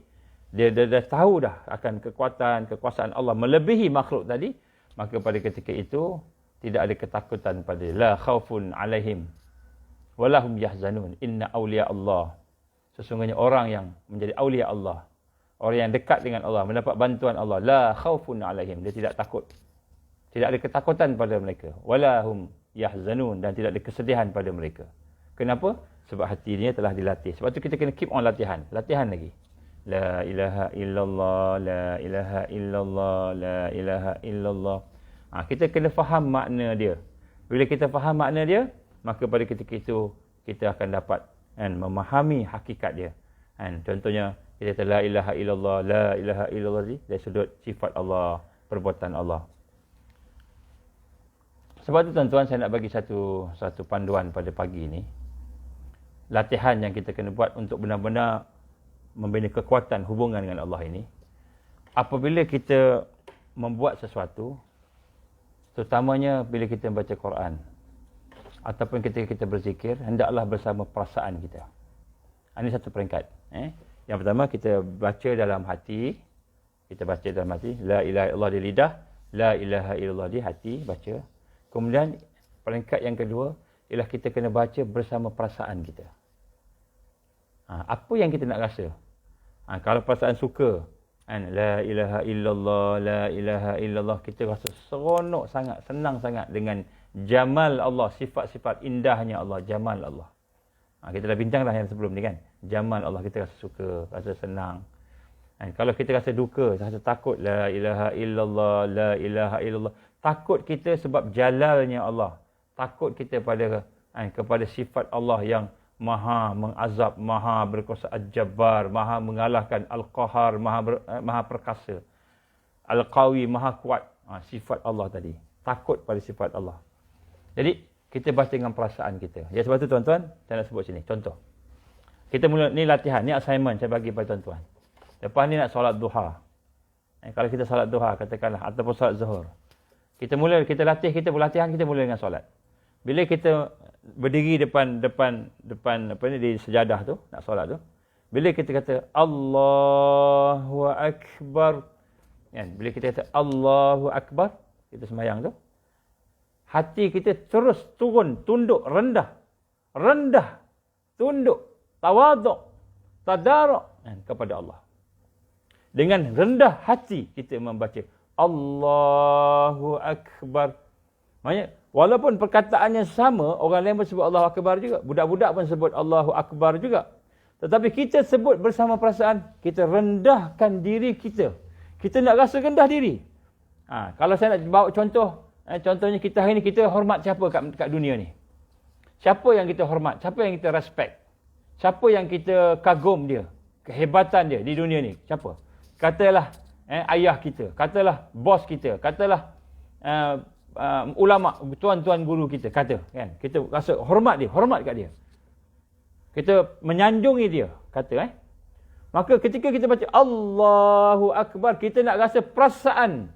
dia dah tahu dah akan kekuasaan Allah melebihi makhluk tadi, maka pada ketika itu tidak ada ketakutan pada la khaufun alaihim walahum yahzanun inna awliya Allah. Sesungguhnya orang yang menjadi awliya Allah, orang yang dekat dengan Allah, mendapat bantuan Allah, la khaufun alaihim, dia tidak takut. Tidak ada ketakutan pada mereka. Walahum yahzanun, dan tidak ada kesedihan pada mereka. Kenapa? Sebab hatinya telah dilatih. Sebab tu kita kena keep on latihan. Latihan lagi. La ilaha illallah, la ilaha illallah, la ilaha illallah. Kita kena faham makna dia. Bila kita faham makna dia, maka pada ketika itu kita akan dapat memahami hakikat dia. Contohnya, kita kata la ilaha illallah, la ilaha illallah dari sudut sifat Allah, perbuatan Allah. Sebab itu tuan-tuan, saya nak bagi satu panduan pada pagi ini. Latihan yang kita kena buat untuk benar-benar membina kekuatan hubungan dengan Allah ini. Apabila kita membuat sesuatu, terutamanya bila kita membaca Quran, ataupun ketika kita berzikir, hendaklah bersama perasaan kita. Ini satu peringkat. Yang pertama, kita baca dalam hati. Kita baca dalam hati. La ilaha illallah di lidah. La ilaha illallah di hati. Baca. Kemudian, peringkat yang kedua, ialah kita kena baca bersama perasaan kita. Apa yang kita nak rasa? Kalau perasaan suka, la ilaha illallah, la ilaha illallah, kita rasa seronok sangat, senang sangat dengan jamal Allah, sifat-sifat indahnya Allah, jamal Allah. Kita dah bincang dah yang sebelum ni kan. Jamal Allah, kita rasa suka, rasa senang. Kalau kita rasa duka, rasa takut, la ilaha illallah, la ilaha illallah. Takut kita sebab jalalnya Allah. Takut kita kepada sifat Allah yang maha mengazab, maha berkuasa al-jabbar, maha mengalahkan, al-qahar, maha perkasa, al-qawi, maha kuat. Sifat Allah tadi. Takut pada sifat Allah. Jadi, kita baca dengan perasaan kita. Ya, sebab tu tuan-tuan, saya nak sebut sini. Contoh. Kita mula, ni latihan, ni assignment saya bagi pada tuan-tuan. Lepas ni nak solat duha. Kalau kita solat duha, katakanlah, ataupun solat zuhur. Kita latih, kita berlatihan, kita mula dengan solat. Bila kita berdiri depan di sejadah tu, nak solat tu. Bila kita kata Allahu Akbar. Bila kita kata Allahu Akbar, kita sembahyang tu. Hati kita terus turun, tunduk, rendah, tunduk, tawaduk, tadaruk kepada Allah. Dengan rendah hati kita membaca Allahu Akbar. Maksudnya, walaupun perkataannya sama, orang lain pun sebut Allahu Akbar juga. Budak-budak pun sebut Allahu Akbar juga. Tetapi kita sebut bersama perasaan, kita rendahkan diri kita. Kita nak rasa rendah diri. Kalau saya nak bawa contoh, contohnya kita hari ni, kita hormat siapa kat dunia ni? Siapa yang kita hormat? Siapa yang kita respect? Siapa yang kita kagum dia? Kehebatan dia di dunia ni? Siapa? Katalah ayah kita, katalah bos kita, katalah ulama, tuan-tuan guru kita, kata kan, kita rasa hormat kat dia, kita menyanjungi dia, kata maka ketika kita baca Allahu Akbar, kita nak rasa perasaan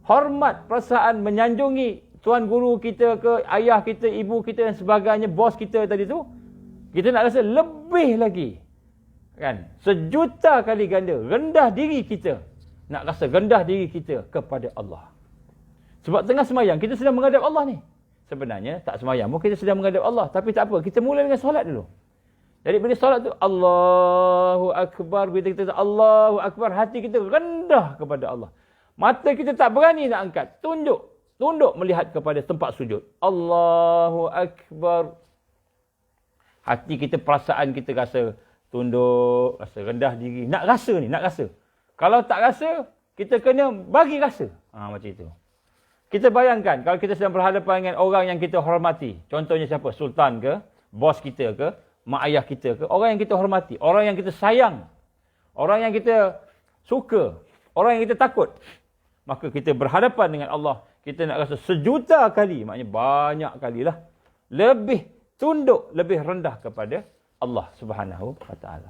hormat, perasaan menyanjungi tuan guru kita ke, ayah kita, ibu kita dan sebagainya, bos kita tadi tu, kita nak rasa lebih lagi kan, sejuta kali ganda rendah diri kita, nak rasa rendah diri kita kepada Allah. Sebab tengah sembahyang, kita sedang menghadap Allah ni. sebenarnya tak sembahyang pun kita sedang menghadap Allah. Tapi tak apa, kita mula dengan solat dulu. Jadi bila solat tu Allahu Akbar, bila kita Allahu Akbar, hati kita rendah kepada Allah. Mata kita tak berani nak angkat, tunduk melihat kepada tempat sujud. Allahu Akbar. Hati kita, perasaan kita rasa tunduk, rasa rendah diri. Nak rasa. Kalau tak rasa, kita kena bagi rasa. Macam itu. Kita bayangkan, kalau kita sedang berhadapan dengan orang yang kita hormati. Contohnya siapa? Sultan ke? Bos kita ke? Mak ayah kita ke? Orang yang kita hormati. Orang yang kita sayang. Orang yang kita suka. Orang yang kita takut. Maka kita berhadapan dengan Allah. Kita nak rasa sejuta kali. Maknanya banyak kalilah. Lebih tunduk, lebih rendah kepada Allah Subhanahu wa ta'ala.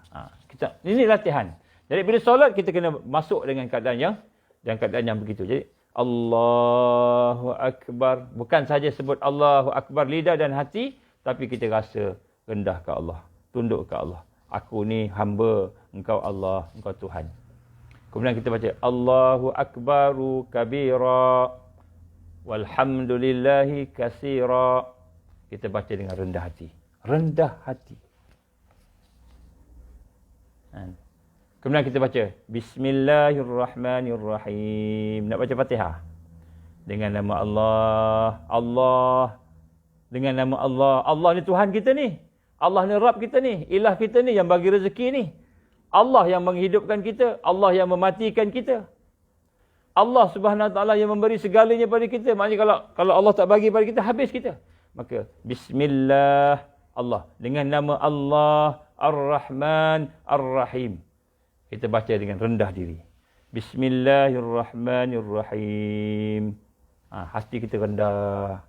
Ini latihan. Jadi bila solat, kita kena masuk dengan keadaan yang begitu. Jadi Allahu Akbar. Bukan saja sebut Allahu Akbar lidah dan hati, tapi kita rasa rendah ke Allah. Tunduk ke Allah. Aku ni hamba, Engkau Allah, Engkau Tuhan. Kemudian kita baca Allahu Akbaru kabira walhamdulillahi katsira. Kita baca dengan rendah hati. Rendah hati. Kemudian kita baca Bismillahirrahmanirrahim. Nak baca Fatihah. Dengan nama Allah. Dengan nama Allah. Allah ni Tuhan kita ni. Allah ni Rabb kita ni. Ilah kita ni yang bagi rezeki ni. Allah yang menghidupkan kita. Allah yang mematikan kita. Allah Subhanahu Wa Taala yang memberi segalanya pada kita. Maknanya kalau Allah tak bagi pada kita, habis kita. Maka Bismillah Allah. Dengan nama Allah Ar-Rahman Ar-Rahim. Kita baca dengan rendah diri. Bismillahirrahmanirrahim. Hati kita rendah.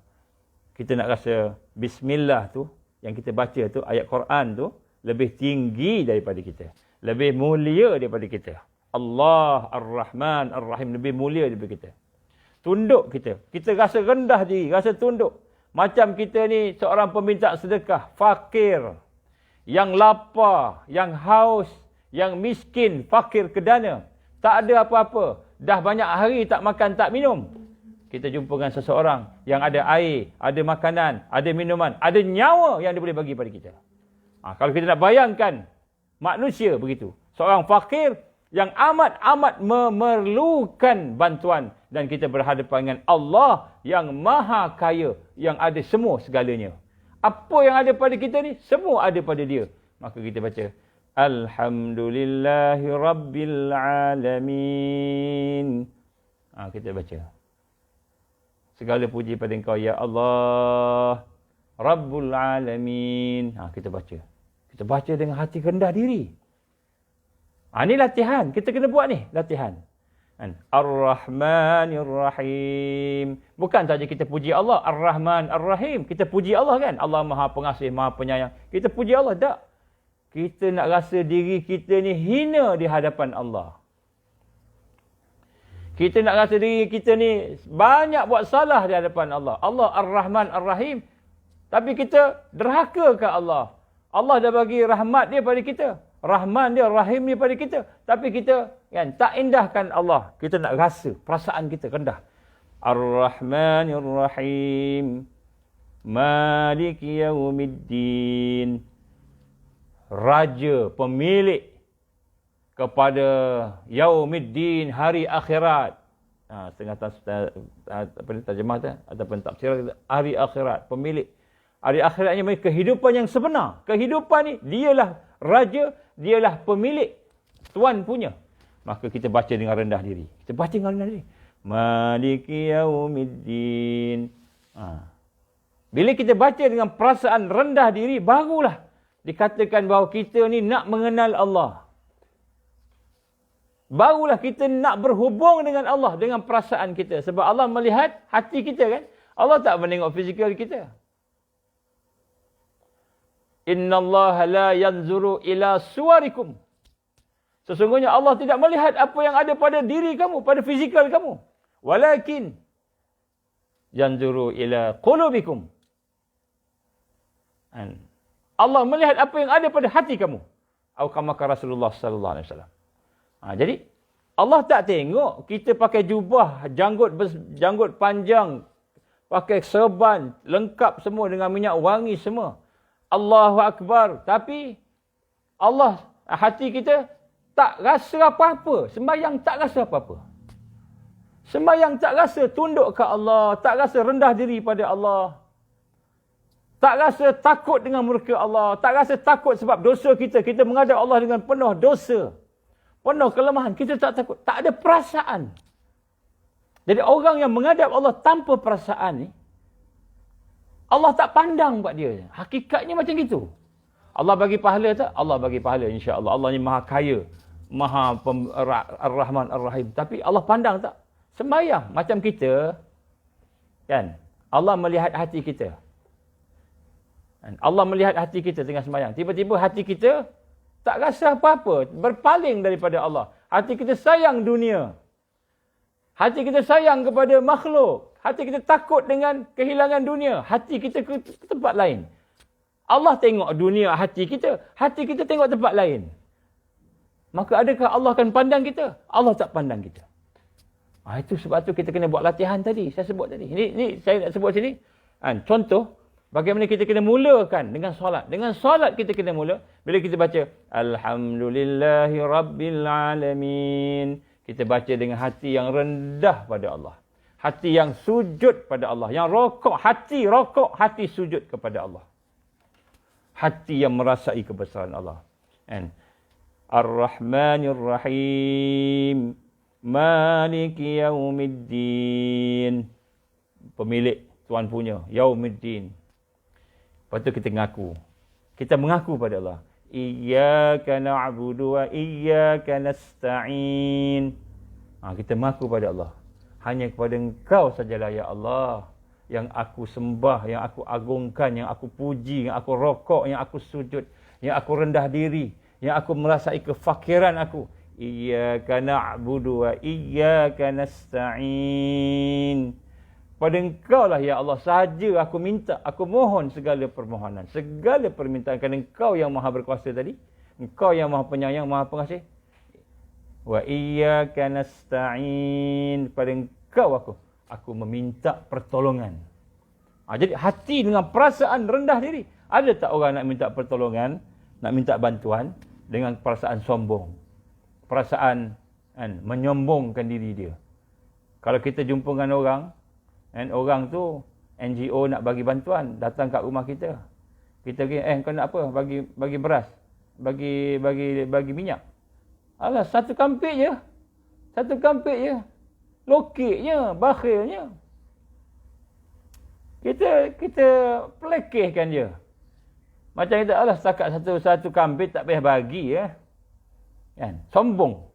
Kita nak rasa Bismillah tu, yang kita baca tu, ayat Quran tu, lebih tinggi daripada kita. Lebih mulia daripada kita. Allah Ar-Rahman Ar-Rahim lebih mulia daripada kita. Tunduk kita. Kita rasa rendah diri, rasa tunduk. Macam kita ni seorang peminta sedekah, fakir, yang lapar, yang haus, yang miskin, fakir kedana. Tak ada apa-apa. Dah banyak hari tak makan, tak minum. Kita jumpa dengan seseorang yang ada air, ada makanan, ada minuman, ada nyawa yang dia boleh bagi pada kita. Kalau kita nak bayangkan manusia begitu. Seorang fakir yang amat-amat memerlukan bantuan. Dan kita berhadapan dengan Allah yang maha kaya, yang ada semua segalanya. Apa yang ada pada kita ni, semua ada pada dia. Maka kita baca Alhamdulillahi Rabbil Alamin. Kita baca. Segala puji pada Engkau, Ya Allah, Rabbul Alamin. Kita baca. Kita baca dengan hati rendah diri. Ini latihan. Kita kena buat ni. Latihan. Ar-Rahmanir Rahim. Bukan saja kita puji Allah. Ar-Rahman Ar-Rahim. Kita puji Allah kan. Allah Maha Pengasih, Maha Penyayang. Kita puji Allah. Tak. Kita nak rasa diri kita ni hina di hadapan Allah. Kita nak rasa diri kita ni banyak buat salah di hadapan Allah. Allah Ar-Rahman Ar-Rahim. Tapi kita derhaka ke Allah. Allah dah bagi rahmat dia pada kita. Rahman dia, Rahim dia pada kita. Tapi kita kan tak indahkan Allah. Kita nak rasa perasaan kita rendah. Ar-Rahmanir Rahim. Maliki Yaumiddin. Raja, pemilik kepada Yaumiddin, hari akhirat. Setengah terjemah tu ataupun tafsir, hari akhirat, pemilik. Hari akhiratnya kehidupan yang sebenar. Kehidupan ni dialah raja, dialah pemilik, tuan punya. Maka kita baca dengan rendah diri. Kita baca dengan rendah diri. Maliki Yaumiddin. Bila kita baca dengan perasaan rendah diri, barulah dikatakan bahawa kita ni nak mengenal Allah. Barulah kita nak berhubung dengan Allah dengan perasaan kita. Sebab Allah melihat hati kita kan. Allah tak menengok fizikal kita. Inna Allah la yanzuru ila suwarikum. Sesungguhnya Allah tidak melihat apa yang ada pada diri kamu, pada fizikal kamu. Walakin yanzuru ila qulubikum. Allah melihat apa yang ada pada hati kamu. Atau kama Rasulullah sallallahu alaihi wasallam. Jadi Allah tak tengok kita pakai jubah, janggut panjang, pakai serban, lengkap semua dengan minyak wangi semua. Allahu Akbar. Tapi Allah, hati kita tak rasa apa-apa. Sembahyang tak rasa apa-apa. Sembahyang tak rasa tunduk ke Allah. Tak rasa rendah diri pada Allah. Tak rasa takut dengan murka Allah. Tak rasa takut sebab dosa kita. Kita menghadap Allah dengan penuh dosa. Penuh kelemahan. Kita tak takut. Tak ada perasaan. Jadi orang yang menghadap Allah tanpa perasaan ni, Allah tak pandang buat dia. Hakikatnya macam gitu. Allah bagi pahala tak? Allah bagi pahala, insya-Allah. Allah ni maha kaya. Maha Ar-Rahman Ar-Rahim. Tapi Allah pandang tak? Sembahyang macam kita. Kan? Allah melihat hati kita. Allah melihat hati kita tengah sembahyang. Tiba-tiba hati kita tak rasa apa-apa. Berpaling daripada Allah. Hati kita sayang dunia. Hati kita sayang kepada makhluk. Hati kita takut dengan kehilangan dunia. Hati kita ke tempat lain. Allah tengok dunia hati kita. Hati kita tengok tempat lain. Maka adakah Allah akan pandang kita? Allah tak pandang kita. Itu sebab tu kita kena buat latihan tadi. Saya sebut tadi. Ini saya nak sebut sini. Contoh. Bagaimana kita kena mulakan dengan solat. Dengan solat kita kena mula. Bila kita baca. Alhamdulillahi Rabbil Alamin. Kita baca dengan hati yang rendah pada Allah. Hati yang sujud pada Allah. Yang rokok. Hati sujud kepada Allah. Hati yang merasai kebesaran Allah. Ar-Rahmanir Rahim. Maliki Yaumiddin. Pemilik, Tuhan punya. Yaumiddin. Lepas tu kita mengaku. Kita mengaku pada Allah. Iyyaka na'budu wa iyyaka nasta'in. Kita mengaku pada Allah. Hanya kepada Engkau sajalah ya Allah. Yang aku sembah, yang aku agungkan, yang aku puji, yang aku rokok, yang aku sujud. Yang aku rendah diri. Yang aku merasai kefakiran aku. Iyyaka na'budu wa iyyaka nasta'in. Pada Engkau lah ya Allah sahaja aku minta, aku mohon segala permohonan, segala permintaan, kerana Engkau yang maha berkuasa tadi, Engkau yang maha penyayang, maha pengasih. Wa iyyaka nasta'in. Pada Engkau aku meminta pertolongan. Jadi hati dengan perasaan rendah diri. Ada tak orang nak minta pertolongan, nak minta bantuan dengan perasaan sombong, perasaan menyombongkan diri dia? Kalau kita jumpa dengan orang, orang tu NGO nak bagi bantuan, datang kat rumah kita. Kita pergi, kau nak apa? Bagi beras. Bagi minyak. Alah, satu kampik je. Lokeknya, bakhilnya. Kita pelekehkan dia. Macam kita, alah, setakat satu kampik tak payah bagi ya. Kan? Sombong.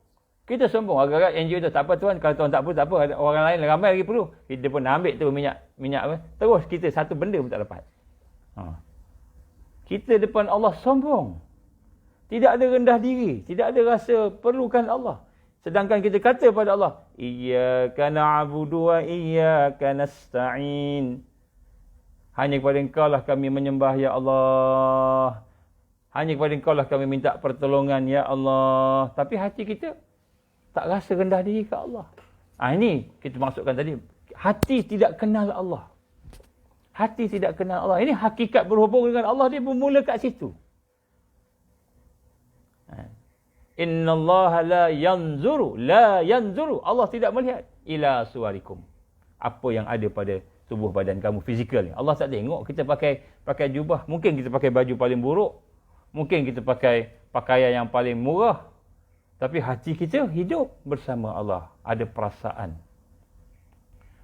Kita sombong. Agak-agak NGO tu, tak apa tuan, kalau tuan tak apa, ada orang lain ramai lagi perlu. Kita pun ambil tu minyak apa. Terus kita satu benda pun tak dapat. Kita depan Allah sombong. Tidak ada rendah diri. Tidak ada rasa perlukan Allah. Sedangkan kita kata pada Allah, Iyyaka na'budu wa iyyaka nasta'in. Hanya kepada Engkau lah kami menyembah ya Allah. Hanya kepada Engkau lah kami minta pertolongan ya Allah. Tapi hati kita tak rasa rendah diri ke Allah. Ini kita masukkan tadi. Hati tidak kenal Allah. Hati tidak kenal Allah. Ini hakikat berhubung dengan Allah, dia bermula kat situ. Inna Allah la yanzuru. Allah tidak melihat ila suwarikum. Apa yang ada pada tubuh badan kamu, fizikal ni. Allah tak tengok kita pakai jubah. Mungkin kita pakai baju paling buruk. Mungkin kita pakai pakaian yang paling murah. Tapi hati kita hidup bersama Allah. Ada perasaan.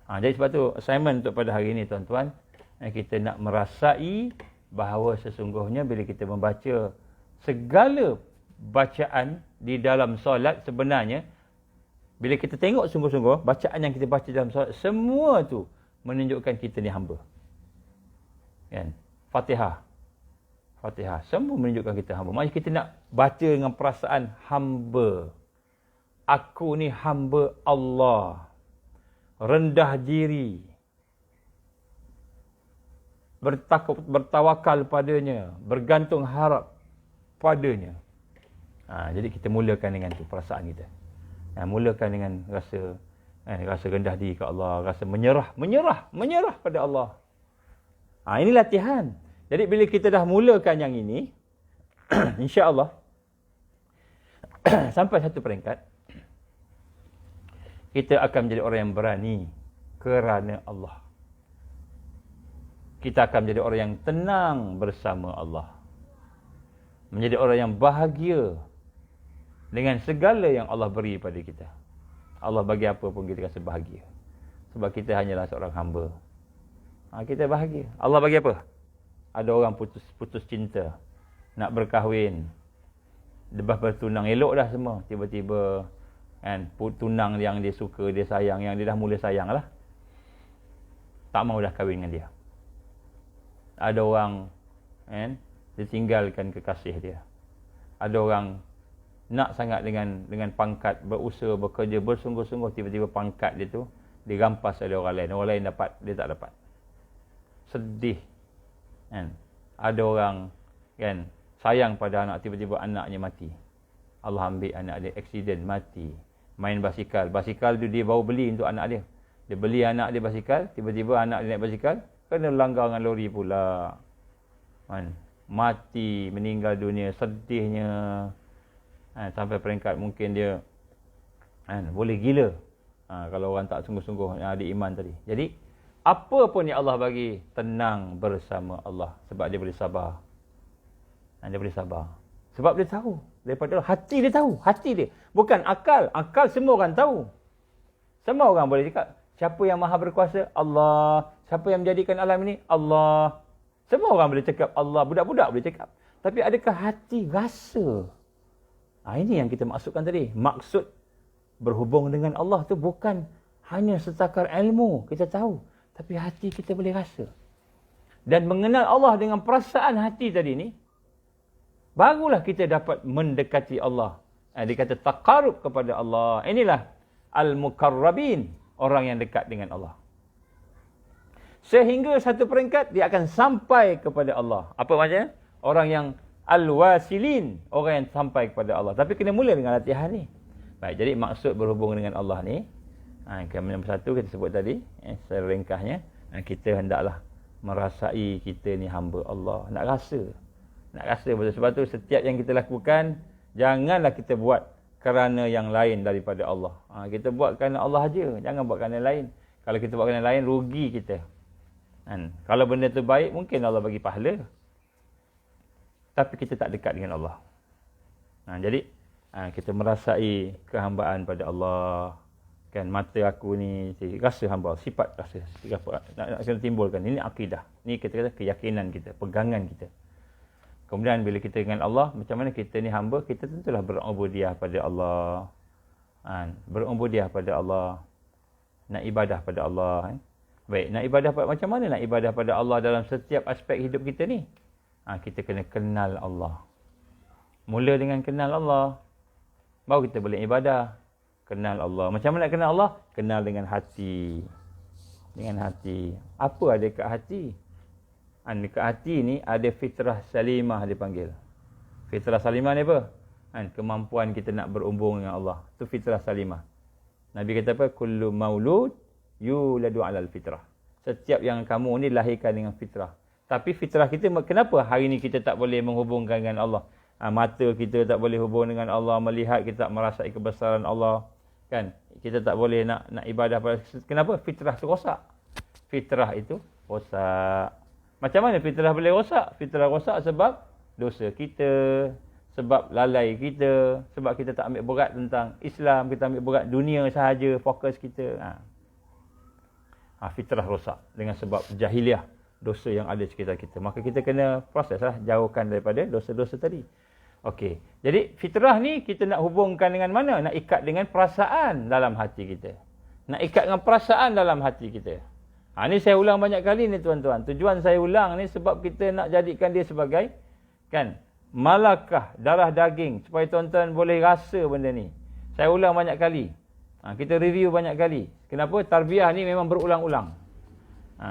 Jadi sebab tu assignment untuk pada hari ini tuan-tuan. Kita nak merasai bahawa sesungguhnya bila kita membaca segala bacaan di dalam solat, sebenarnya bila kita tengok sungguh-sungguh, bacaan yang kita baca dalam solat, semua tu menunjukkan kita ni hamba. Kan? Fatihah. Semua menunjukkan kita hamba. Maksudnya kita nak baca dengan perasaan hamba. Aku ni hamba Allah. Rendah diri. Bertawakal padanya. Bergantung harap padanya. Jadi kita mulakan dengan tu perasaan kita. Mulakan dengan rasa Rasa rendah diri ke Allah, rasa menyerah pada Allah. Ini latihan. Jadi bila kita dah mulakan yang ini, insya-Allah sampai satu peringkat, kita akan menjadi orang yang berani kerana Allah. Kita akan menjadi orang yang tenang bersama Allah. Menjadi orang yang bahagia dengan segala yang Allah beri pada kita. Allah bagi apa pun kita rasa bahagia. Sebab kita hanyalah seorang hamba. Kita bahagia. Allah bagi apa? Ada orang putus cinta, nak berkahwin, lepas bertunang, elok dah semua. Tiba-tiba kan, tunang yang dia suka, dia sayang, yang dia dah mula sayang lah, tak mau dah kahwin dengan dia. Ada orang kan, dia tinggalkan kekasih dia. Ada orang nak sangat dengan pangkat, berusaha, bekerja, bersungguh-sungguh, tiba-tiba pangkat dia tu dirampas oleh orang lain. Orang lain dapat, dia tak dapat. Sedih kan. Ada orang kan sayang pada anak, tiba-tiba anaknya mati. Allah ambil anak dia, aksiden, mati. Main basikal tu dia baru beli untuk anak dia. Dia beli anak dia basikal, tiba-tiba anak dia naik basikal, kena langgar dengan lori pula kan. Mati, meninggal dunia, sedihnya sampai peringkat mungkin dia boleh gila kalau orang tak sungguh-sungguh yang ada iman tadi. Jadi apa pun yang Allah bagi, tenang bersama Allah. Sebab dia boleh sabar. Dia boleh sabar. Sebab dia tahu. Daripada hati dia tahu. Hati dia. Bukan akal. Akal semua orang tahu. Semua orang boleh cakap. Siapa yang maha berkuasa? Allah. Siapa yang menjadikan alam ini? Allah. Semua orang boleh cakap Allah. Budak-budak boleh cakap. Tapi adakah hati rasa? Ini yang kita maksudkan tadi. Maksud berhubung dengan Allah tu bukan hanya setakar ilmu kita tahu, tapi hati kita boleh rasa. Dan mengenal Allah dengan perasaan hati tadi ni, barulah kita dapat mendekati Allah. Dia kata taqarrub kepada Allah. Inilah al-muqarrabin, orang yang dekat dengan Allah. Sehingga satu peringkat dia akan sampai kepada Allah. Apa maksudnya? Orang yang al-wasilin, orang yang sampai kepada Allah. Tapi kena mula dengan latihan ni. Baik, jadi maksud berhubung dengan Allah ni, nombor satu kita sebut tadi, secara ringkasnya, kita hendaklah merasai kita ni hamba Allah. Nak rasa betul. Sebab tu setiap yang kita lakukan, janganlah kita buat kerana yang lain daripada Allah. Kita buat kerana Allah aja, jangan buat kerana lain. Kalau kita buat kerana lain, rugi kita. Kalau benda tu baik, mungkin Allah bagi pahala. Tapi kita tak dekat dengan Allah. Jadi kita merasai kehambaan pada Allah. Kan mata aku ni rasa hamba, sifat rasa. Nak kena timbulkan. Ini akidah. Ini kita kata keyakinan kita, pegangan kita. Kemudian bila kita dengan Allah, macam mana kita ni hamba, kita tentulah berubudiah pada Allah. Berubudiah pada Allah. Nak ibadah pada Allah. Baik, nak ibadah macam mana nak ibadah pada Allah dalam setiap aspek hidup kita ni? Kita kena kenal Allah. Mula dengan kenal Allah, baru kita boleh ibadah. Kenal Allah. Macam mana nak kenal Allah? Kenal dengan hati. Dengan hati. Apa ada kat hati? Dekat hati ni ada fitrah salimah dipanggil. Fitrah salimah ni apa? Kemampuan kita nak berumbung dengan Allah. Itu fitrah salimah. Nabi kata apa? Kullu maulud yuladu alal fitrah. Setiap yang kamu ni lahirkan dengan fitrah. Tapi fitrah kita, kenapa hari ni kita tak boleh menghubungkan dengan Allah? Mata kita tak boleh hubung dengan Allah, melihat kita tak merasai kebesaran Allah. Kan? Kita tak boleh nak ibadah. Kenapa? Fitrah tu rosak. Fitrah itu rosak. Macam mana fitrah boleh rosak? Fitrah rosak sebab dosa kita, sebab lalai kita, sebab kita tak ambil berat tentang Islam, kita ambil berat dunia sahaja, fokus kita. Fitrah rosak dengan sebab jahiliah, dosa yang ada sekitar kita. Maka kita kena proseslah, jauhkan daripada dosa-dosa tadi. Okey. Jadi fitrah ni kita nak hubungkan dengan mana? Nak ikat dengan perasaan dalam hati kita. Nak ikat dengan perasaan dalam hati kita. Ni saya ulang banyak kali ni tuan-tuan. Tujuan saya ulang ni sebab kita nak jadikan dia sebagai malakah, darah daging, supaya tuan-tuan boleh rasa benda ni. Saya ulang banyak kali. Kita review banyak kali. Kenapa? Tarbiyah ni memang berulang-ulang.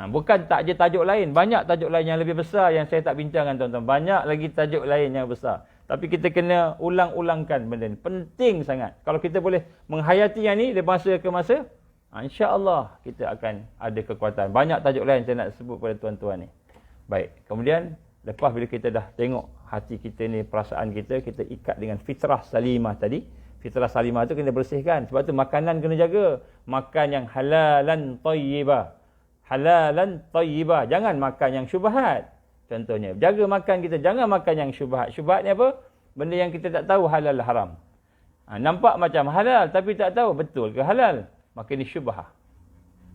Bukan tak je tajuk lain. Banyak tajuk lain yang lebih besar yang saya tak bincangkan tuan-tuan. Banyak lagi tajuk lain yang besar. Tapi kita kena ulang-ulangkan benda ni. Penting sangat. Kalau kita boleh menghayati yang ni dari masa ke masa, InsyaAllah kita akan ada kekuatan. Banyak tajuk lain saya nak sebut pada tuan-tuan ni. Baik, kemudian lepas bila kita dah tengok hati kita ni, perasaan kita, kita ikat dengan fitrah salimah tadi. Fitrah salimah tu kena bersihkan. Sebab tu makanan kena jaga. Makan yang halalan tayyibah. Halalan tayyibah. Jangan makan yang syubhat. Contohnya, jaga makan kita. Jangan makan yang syubhat. Syubhat ni apa? Benda yang kita tak tahu halal haram. Nampak macam halal tapi tak tahu betul ke halal. Maka ini syubhah.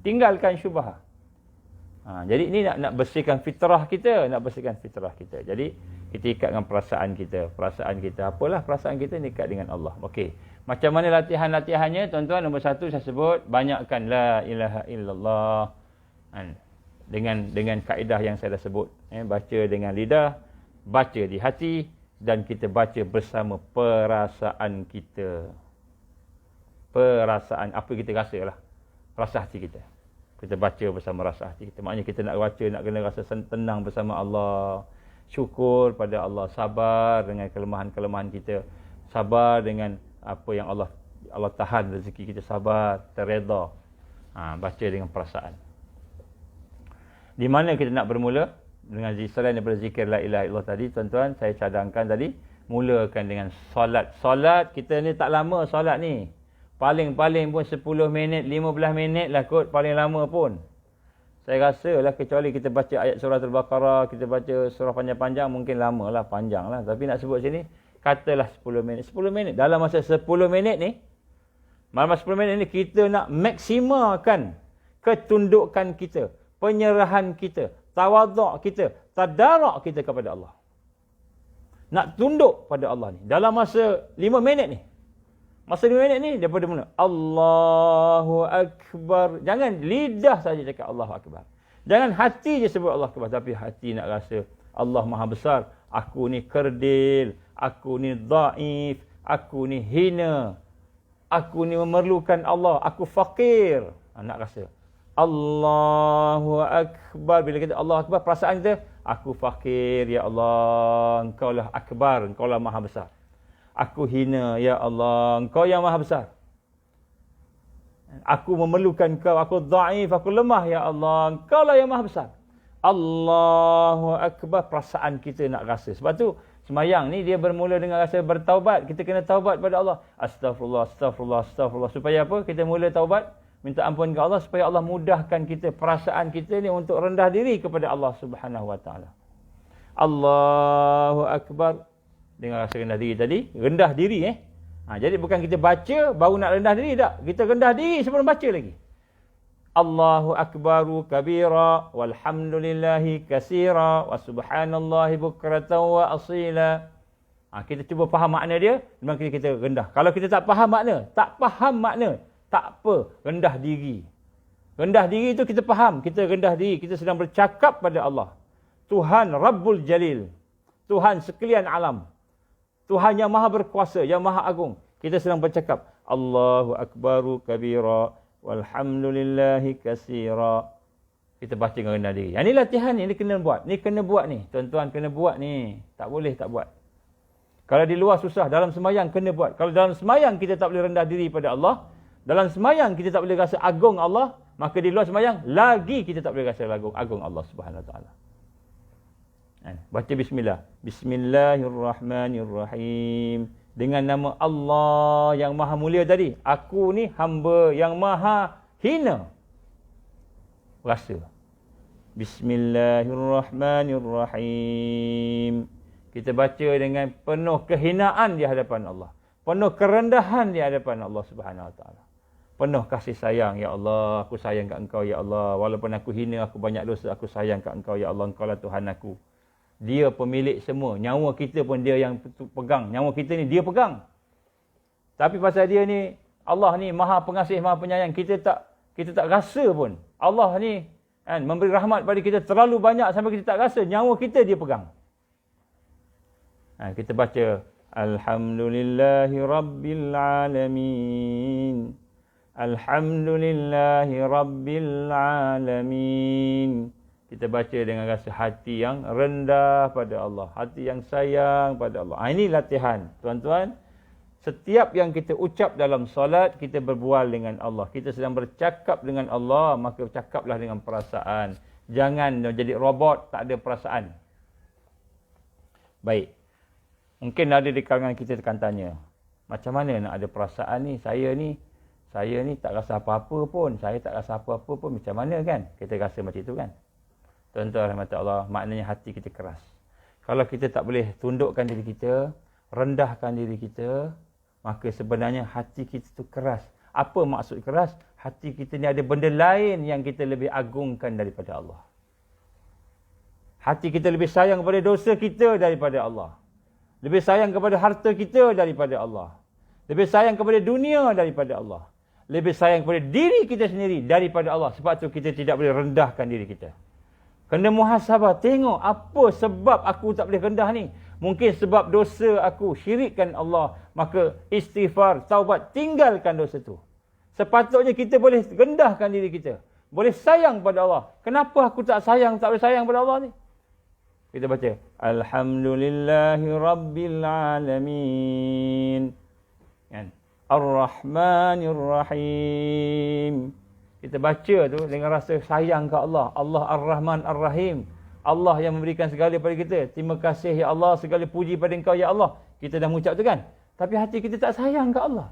Tinggalkan syubhah. Jadi ini nak bersihkan fitrah kita. Nak bersihkan fitrah kita. Jadi kita ikat dengan perasaan kita. Perasaan kita. Apalah perasaan kita ni ikat dengan Allah. Okey. Macam mana latihan-latihannya? Tuan-tuan, nombor 1 saya sebut. Banyakkan la ilaha illallah. Dengan kaedah yang saya dah sebut. Baca dengan lidah. Baca di hati. Dan kita baca bersama perasaan kita. Perasaan. Apa kita rasa lah. Rasa hati kita. Kita baca bersama rasa hati kita. Maknanya kita nak baca, nak kena rasa tenang bersama Allah. Syukur pada Allah. Sabar dengan kelemahan-kelemahan kita. Sabar dengan apa yang Allah tahan rezeki kita. Sabar, terreda. Baca dengan perasaan. Di mana kita nak bermula? Dengan selain daripada zikir la ilaha illallah tadi, tuan-tuan, saya cadangkan tadi. Mulakan dengan solat. Solat, kita ni tak lama solat ni. Paling-paling pun 10 minit, 15 minit lah kot, paling lama pun. Saya rasa lah, kecuali kita baca ayat surah Al-Baqarah, kita baca surah panjang-panjang, mungkin lama lah, panjang lah. Tapi nak sebut sini, katalah 10 minit. 10 minit, dalam masa 10 minit ni, dalam 10 minit ni, kita nak maksimalkan ketundukan kita, penyerahan kita, tawaduk kita, tadarak kita kepada Allah. Nak tunduk pada Allah ni, dalam masa 5 minit ni. Masa 5 minit ni, daripada mula Allahu Akbar. Jangan lidah saja cakap Allahu Akbar. Jangan hati je sebut Allahu Akbar. Tapi hati nak rasa Allah Maha Besar. Aku ni kerdil. Aku ni dhaif. Aku ni hina. Aku ni memerlukan Allah. Aku fakir. Nak rasa Allahu Akbar. Bila kita Allahu Akbar, perasaan kita, aku fakir, ya Allah. Engkau lah akbar. Engkau lah Maha Besar. Aku hina, ya Allah, Engkau yang Maha Besar. Aku memerlukan Kau, aku dhaif, aku lemah, ya Allah, Engkau lah yang Maha Besar. Allahu Akbar, perasaan kita nak rasa. Sebab tu, semayang ni dia bermula dengan rasa bertaubat. Kita kena taubat pada Allah. Astaghfirullah, astaghfirullah, astaghfirullah. Supaya apa? Kita mula taubat, minta ampun ke Allah, supaya Allah mudahkan kita, perasaan kita ni untuk rendah diri kepada Allah Subhanahu Wa Taala. Allahu Akbar. Dengan rasa rendah diri tadi, rendah diri jadi bukan kita baca baru nak rendah diri, tak. Kita rendah diri sebelum baca lagi. Allahu Akbaru kabira walhamdulillahi katsira wa subhanallahi bukratan wa asila. Kita cuba faham makna dia, memang kita rendah. Kalau kita tak faham makna, tak apa, rendah diri. Rendah diri itu kita faham, kita rendah diri, kita sedang bercakap pada Allah. Tuhan Rabbul Jalil. Tuhan sekalian alam. Tuhan yang maha berkuasa, yang maha agung. Kita sedang bercakap, Allahu Akbaru kabira, walhamdulillahi katsira. Kita baca dengan rendah diri. Ini latihan ni, ni kena buat. Ni kena buat ni. Tuan-tuan kena buat ni. Tak boleh tak buat. Kalau di luar susah, dalam semayang kena buat. Kalau dalam semayang kita tak boleh rendah diri pada Allah, dalam semayang kita tak boleh rasa agung Allah, maka di luar semayang, lagi kita tak boleh rasa agung Allah Subhanahu Wa Taala. Baca bismillah. Bismillahirrahmanirrahim. Dengan nama Allah yang maha mulia tadi. Aku ni hamba yang maha hina. Rasa. Bismillahirrahmanirrahim. Kita baca dengan penuh kehinaan di hadapan Allah. Penuh kerendahan di hadapan Allah Subhanahu Wa Taala. Penuh kasih sayang. Ya Allah, aku sayang kat Engkau, Ya Allah. Walaupun aku hina, aku banyak dosa, aku sayang kat Engkau, Ya Allah. Engkau lah Tuhan aku. Dia pemilik semua. Nyawa kita pun dia yang pegang. Nyawa kita ni dia pegang. Tapi pasal dia ni, Allah ni maha pengasih, maha penyayang. Kita tak rasa pun. Allah ni memberi rahmat pada kita terlalu banyak sampai kita tak rasa. Nyawa kita dia pegang. Kita baca. Alhamdulillahi Rabbil Alamin. Alhamdulillahi Rabbil Alamin. Kita baca dengan rasa hati yang rendah pada Allah. Hati yang sayang pada Allah. Ini latihan. Tuan-tuan, Setiap yang kita ucap dalam solat, kita berbual dengan Allah. Kita sedang bercakap dengan Allah, maka cakaplah dengan perasaan. Jangan jadi robot, tak ada perasaan. Baik. Mungkin ada di kalangan kita akan tanya, macam mana nak ada perasaan ni? Saya ni tak rasa apa-apa pun. Saya tak rasa apa-apa pun. Macam mana kan? Kita rasa macam itu kan? Tuan-tuan rahmat Allah, maknanya hati kita keras. Kalau kita tak boleh tundukkan diri kita, rendahkan diri kita, maka sebenarnya hati kita tu keras. Apa maksud keras? Hati kita ni ada benda lain yang kita lebih agungkan daripada Allah. Hati kita lebih sayang kepada dosa kita daripada Allah. Lebih sayang kepada harta kita daripada Allah. Lebih sayang kepada dunia daripada Allah. Lebih sayang kepada diri kita sendiri daripada Allah. Sebab tu kita tidak boleh rendahkan diri kita. Kena muhasabah. Tengok apa sebab aku tak boleh rendah ni. Mungkin sebab dosa aku syirikkan Allah. Maka istighfar, taubat, tinggalkan dosa tu. Sepatutnya kita boleh rendahkan diri kita. Boleh sayang pada Allah. Kenapa aku tak boleh sayang pada Allah ni? Kita baca. Alhamdulillahi Rabbil Alamin. Kan? Ar-Rahmanir Rahim. Kita baca tu dengan rasa sayang ke Allah. Allah Ar-Rahman Ar-Rahim. Allah yang memberikan segala pada kita. Terima kasih ya Allah. Segala puji pada Engkau ya Allah. Kita dah mengucap tu kan. Tapi hati kita tak sayang ke Allah.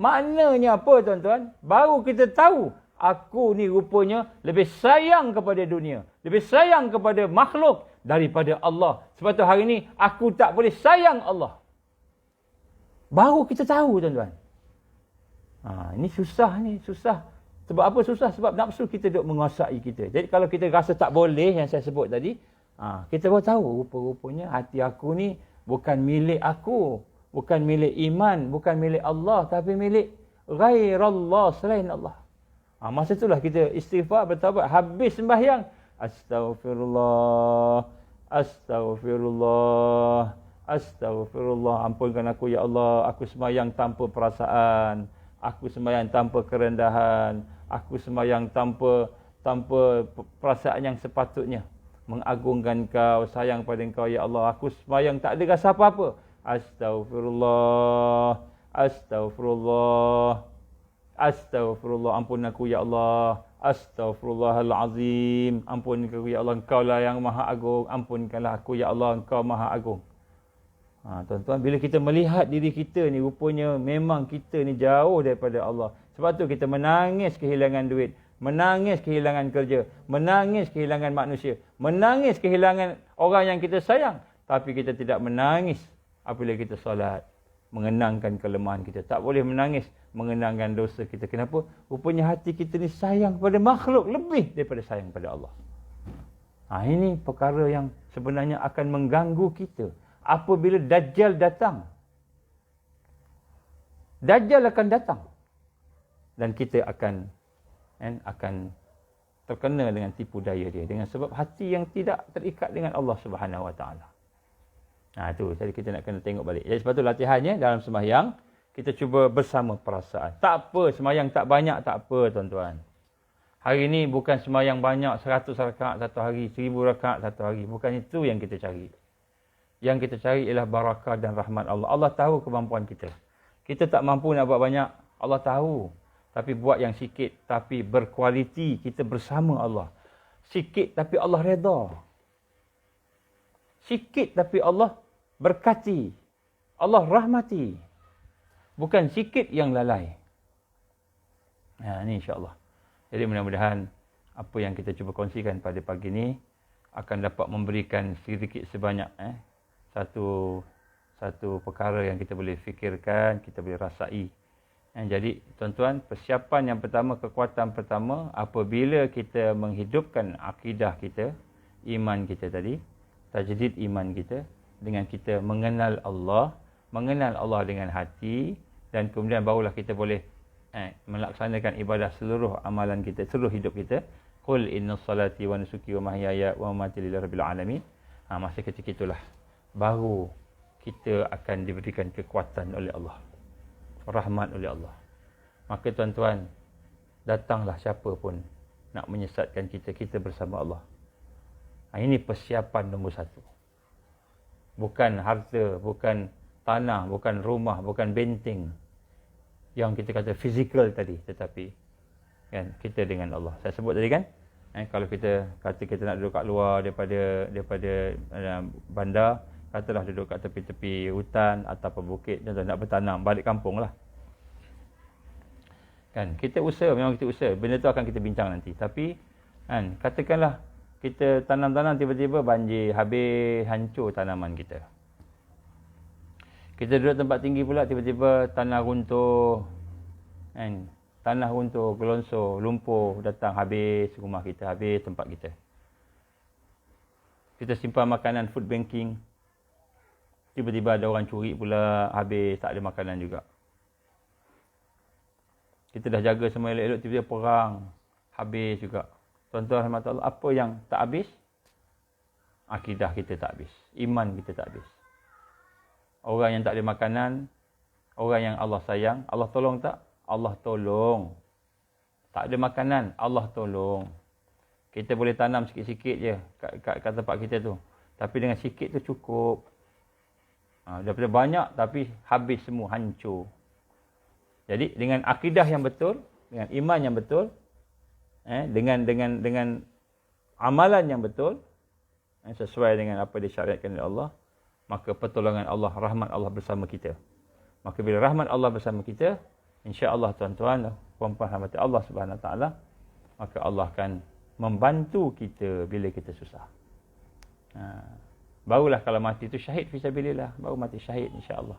Maknanya apa tuan-tuan? Baru kita tahu. Aku ni rupanya lebih sayang kepada dunia. Lebih sayang kepada makhluk daripada Allah. Sebab tu hari ni aku tak boleh sayang Allah. Baru kita tahu tuan-tuan. Ini susah ni. Susah. Sebab apa susah? Sebab nafsu kita duk menguasai kita. Jadi kalau kita rasa tak boleh yang saya sebut tadi. Kita baru tahu rupa-rupanya hati aku ni bukan milik aku. Bukan milik iman. Bukan milik Allah. Tapi milik ghairallah selain Allah. Masa itulah kita istighfar, bertaubat. Habis sembahyang. Astaghfirullah. Astaghfirullah. Astaghfirullah. Ampunkan aku ya Allah. Aku sembahyang tanpa perasaan. Aku sembahyang tanpa kerendahan. Aku sembahyang tanpa perasaan yang sepatutnya. Mengagungkan Kau, sayang pada Engkau ya Allah. Aku sembahyang tak ada rasa apa-apa. Astaghfirullah. Astaghfirullah. Astaghfirullah, ampun aku ya Allah. Astaghfirullahalazim. Ampun aku ya Allah, Engkau lah yang maha agung. Ampunkanlah aku ya Allah, Engkau maha agung. Tuan-tuan, bila kita melihat diri kita ni, rupanya memang kita ni jauh daripada Allah. Sebab tu kita menangis kehilangan duit. Menangis kehilangan kerja. Menangis kehilangan manusia. Menangis kehilangan orang yang kita sayang. Tapi kita tidak menangis apabila kita solat. Mengenangkan kelemahan kita. Tak boleh menangis mengenangkan dosa kita. Kenapa? Rupanya hati kita ni sayang kepada makhluk lebih daripada sayang pada Allah. Ini perkara yang sebenarnya akan mengganggu kita. Apabila Dajjal datang. Dajjal akan datang. Dan kita akan terkena dengan tipu daya dia. Dengan sebab hati yang tidak terikat dengan Allah Subhanahu Wa Taala. Itu. Jadi kita nak kena tengok balik. Jadi sebab tu latihannya dalam sembahyang, kita cuba bersama perasaan. Tak apa, sembahyang tak banyak, tak apa tuan-tuan. Hari ni bukan sembahyang banyak, 100 rakaat satu hari, 1000 rakaat satu hari. Bukan itu yang kita cari. Yang kita cari ialah barakah dan rahmat Allah. Allah tahu kemampuan kita. Kita tak mampu nak buat banyak, Allah tahu. Tapi buat yang sikit, tapi berkualiti, kita bersama Allah. Sikit tapi Allah redha. Sikit tapi Allah berkati. Allah rahmati. Bukan sikit yang lalai. Ini insya-Allah. Jadi mudah-mudahan apa yang kita cuba kongsikan pada pagi ini akan dapat memberikan sedikit sebanyak satu perkara yang kita boleh fikirkan, kita boleh rasai. Jadi tuan-tuan, persiapan yang pertama, kekuatan pertama apabila kita menghidupkan akidah kita, iman kita tadi, tajdid iman kita dengan kita mengenal Allah dengan hati, dan kemudian barulah kita boleh melaksanakan ibadah seluruh amalan kita, seluruh hidup kita. Qul inna salati wa nusuki wa mahyaya wa mamati lillahi rabbil alamin. Masa ketika itulah baru kita akan diberikan kekuatan oleh Allah, rahmat oleh Allah. Maka tuan-tuan, datanglah siapa pun nak menyesatkan kita, kita bersama Allah. Ini persiapan nombor satu. Bukan harta, bukan tanah, bukan rumah, bukan benteng yang kita kata fizikal tadi, tetapi kan kita dengan Allah. Saya sebut tadi kan, kalau kita kata kita nak duduk kat luar daripada bandar, katalah duduk kat tepi-tepi hutan ataupun bukit, contoh nak bertanam, balik kampung lah. Kan, kita usaha, memang kita usaha. Benda tu akan kita bincang nanti. Tapi kan, katakanlah kita tanam-tanam tiba-tiba banjir, habis hancur tanaman kita. Kita duduk tempat tinggi pula, tiba-tiba tanah runtuh. Kan, tanah runtuh, gelongsor, lumpur datang, habis rumah kita, habis tempat kita. Kita simpan makanan, food banking. Tiba-tiba ada orang curi pula, habis tak ada makanan juga. Kita dah jaga semua elok-elok, tiba-tiba perang, habis juga. Tuan-tuan rahmat Allah, apa yang tak habis? Akidah kita tak habis. Iman kita tak habis. Orang yang tak ada makanan, orang yang Allah sayang, Allah tolong tak? Allah tolong. Tak ada makanan, Allah tolong. Kita boleh tanam sikit-sikit je kat tempat kita tu. Tapi dengan sikit tu cukup. Daripada banyak tapi habis semua, hancur. Jadi dengan akidah yang betul, dengan iman yang betul, dengan amalan yang betul, sesuai dengan apa disyariatkan oleh Allah, maka pertolongan Allah, rahmat Allah bersama kita. Maka bila rahmat Allah bersama kita, insya-Allah tuan-tuan, puan-puan rahmat Allah Subhanahu Wa Taala, maka Allah akan membantu kita bila kita susah. Barulah kalau mati itu syahid fisabilillah, baru mati syahid insya-Allah.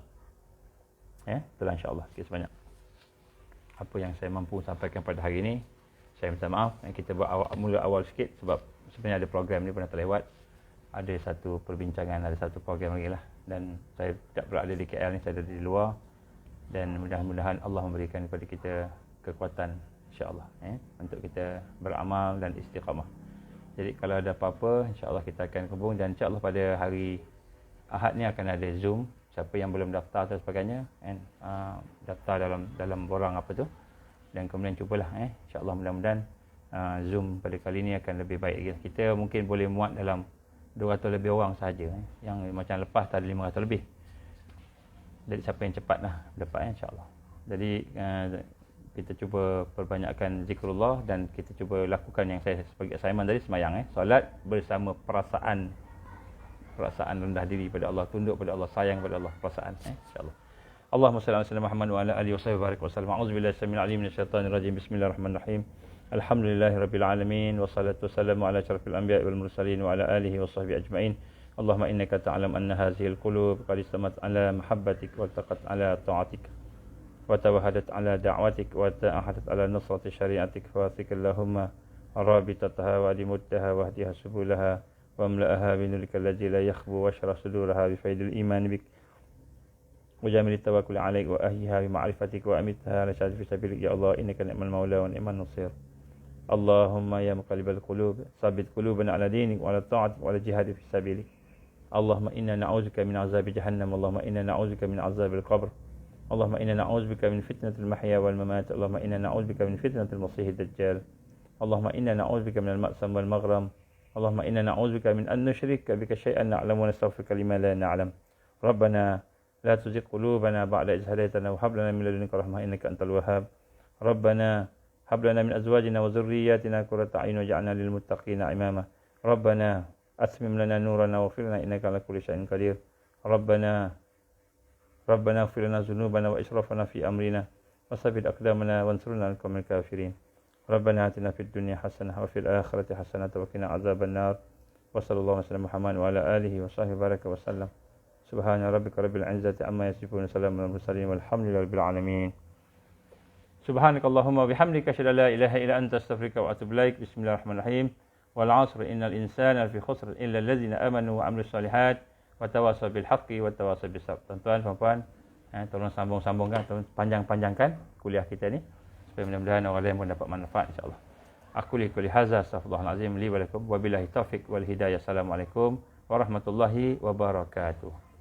Itulah insya-Allah. Sikit sebanyak apa yang saya mampu sampaikan pada hari ini. Saya minta maaf, kita buat mula awal sikit sebab sebenarnya ada program ni pernah terlewat. Ada satu perbincangan, ada satu program lagi lah. Dan saya tidak berada di KL ni, saya ada di luar. Dan mudah-mudahan Allah memberikan kepada kita kekuatan insya-Allah untuk kita beramal dan istiqamah. Jadi kalau ada apa-apa, insya-Allah kita akan hubung, dan insya-Allah pada hari Ahad ni akan ada Zoom. Siapa yang belum daftar dan sebagainya, daftar dalam borang apa tu, dan kemudian cubalah insya-Allah, mudah-mudahan Zoom pada kali ini akan lebih baik lagi. Kita mungkin boleh muat dalam 200 lebih orang sahaja, yang macam lepas ada 500 lebih. Jadi siapa yang cepatlah dapat insya-Allah. Jadi kita cuba perbanyakkan zikrullah, dan kita cuba lakukan yang saya sebagai assignment tadi, sembahyang solat bersama perasaan rendah diri pada Allah, tunduk pada Allah, sayang pada Allah, perasaan insya-Allah. Allahumma salli ala sayyidina Muhammad wa ala alihi wa sallam. A'udzubillahi samil alim minasyaitonir rajim. Bismillahirrahmanirrahim. Alhamdulillahirabbil alamin, wassalatu wassalamu ala asyrafil anbiya'i wal mursalin wa ala alihi washabbihi ajmain. Allahumma innaka ta'lam anna hadhihi al-qulub qad istamat ala mahabbatik wa taqat ala ta'atik wa tawahadat ala da'watik wa ta'ahadat ala nusrati syari'atik, wa Allahumma rabitataha wa limuttaha wa hdiha subulaha واملأها بنورك الذي لا يخبو، واشرح صدورها بفيض الإيمان بك وجامل التوكل عليك، وأهيها بمعرفتك، وأمتها على شهادة في سبيلك يا الله، إنك نعم المولى ونعم النصير. اللهم يا مقلب القلوب ثبت قلوبنا على دينك وعلى طاعتك وعلى الجهاد في سبيلك. اللهم إنا نعوذ بك من عذاب جهنم، اللهم إنا نعوذ بك من عذاب القبر، اللهم إنا نعوذ بك من فتنة المحيا والممات، اللهم إنا نعوذ بك من فتنة المسيح الدجال، اللهم إنا نعوذ بك من المأثم والمغرم، اللهم إنا نعوذ بك من أن نشرك بك شيئا نعلم ونستغفرك لما لا نعلم. ربنا لا تزغ قلوبنا بعد إذ هديتنا وهب لنا من لدنك رحمة إنك أنت الوهاب. ربنا هب لنا من أزواجنا وذرياتنا قرة أعين واجعلنا للمتقين إماما. ربنا أتمم لنا نورنا واغفر لنا إنك على كل شيء قدير. ربنا اغفر لنا ذنوبنا وإسرافنا في أمرنا وثبت أقدامنا وانصرنا على القوم الكافرين. ربنا آتنا في الدنيا حسنة وفي الآخرة حسنة وقنا عذاب النار. وصلى الله وسلم محمد وعلى آله وصحبه بارك وسلم. سبحان ربك رب العزة عما يصفون، سلام على المرسلين والحمد لله رب العالمين. سبحانك اللهم وبحمدك أشهد أن لا إله إلا أنت أستغفرك وأتوب إليك. بسم الله الرحمن الرحيم. والعصر إن الإنسان لفي خسر إلا الذين آمنوا وعملوا الصالحات وتواصوا بالحق وتواصوا بالصبر. Tuan-tuan, puan-puan, tolong sambung-sambungkan, tolong panjang-panjangkan kuliah kita ni, supaya mudah-mudahan orang lain pun dapat manfaat insya-Allah. Aku liquli hadza astaghfirullahalazim li wa lakum wa billahi taufik wal hidayah. Assalamualaikum warahmatullahi wabarakatuh.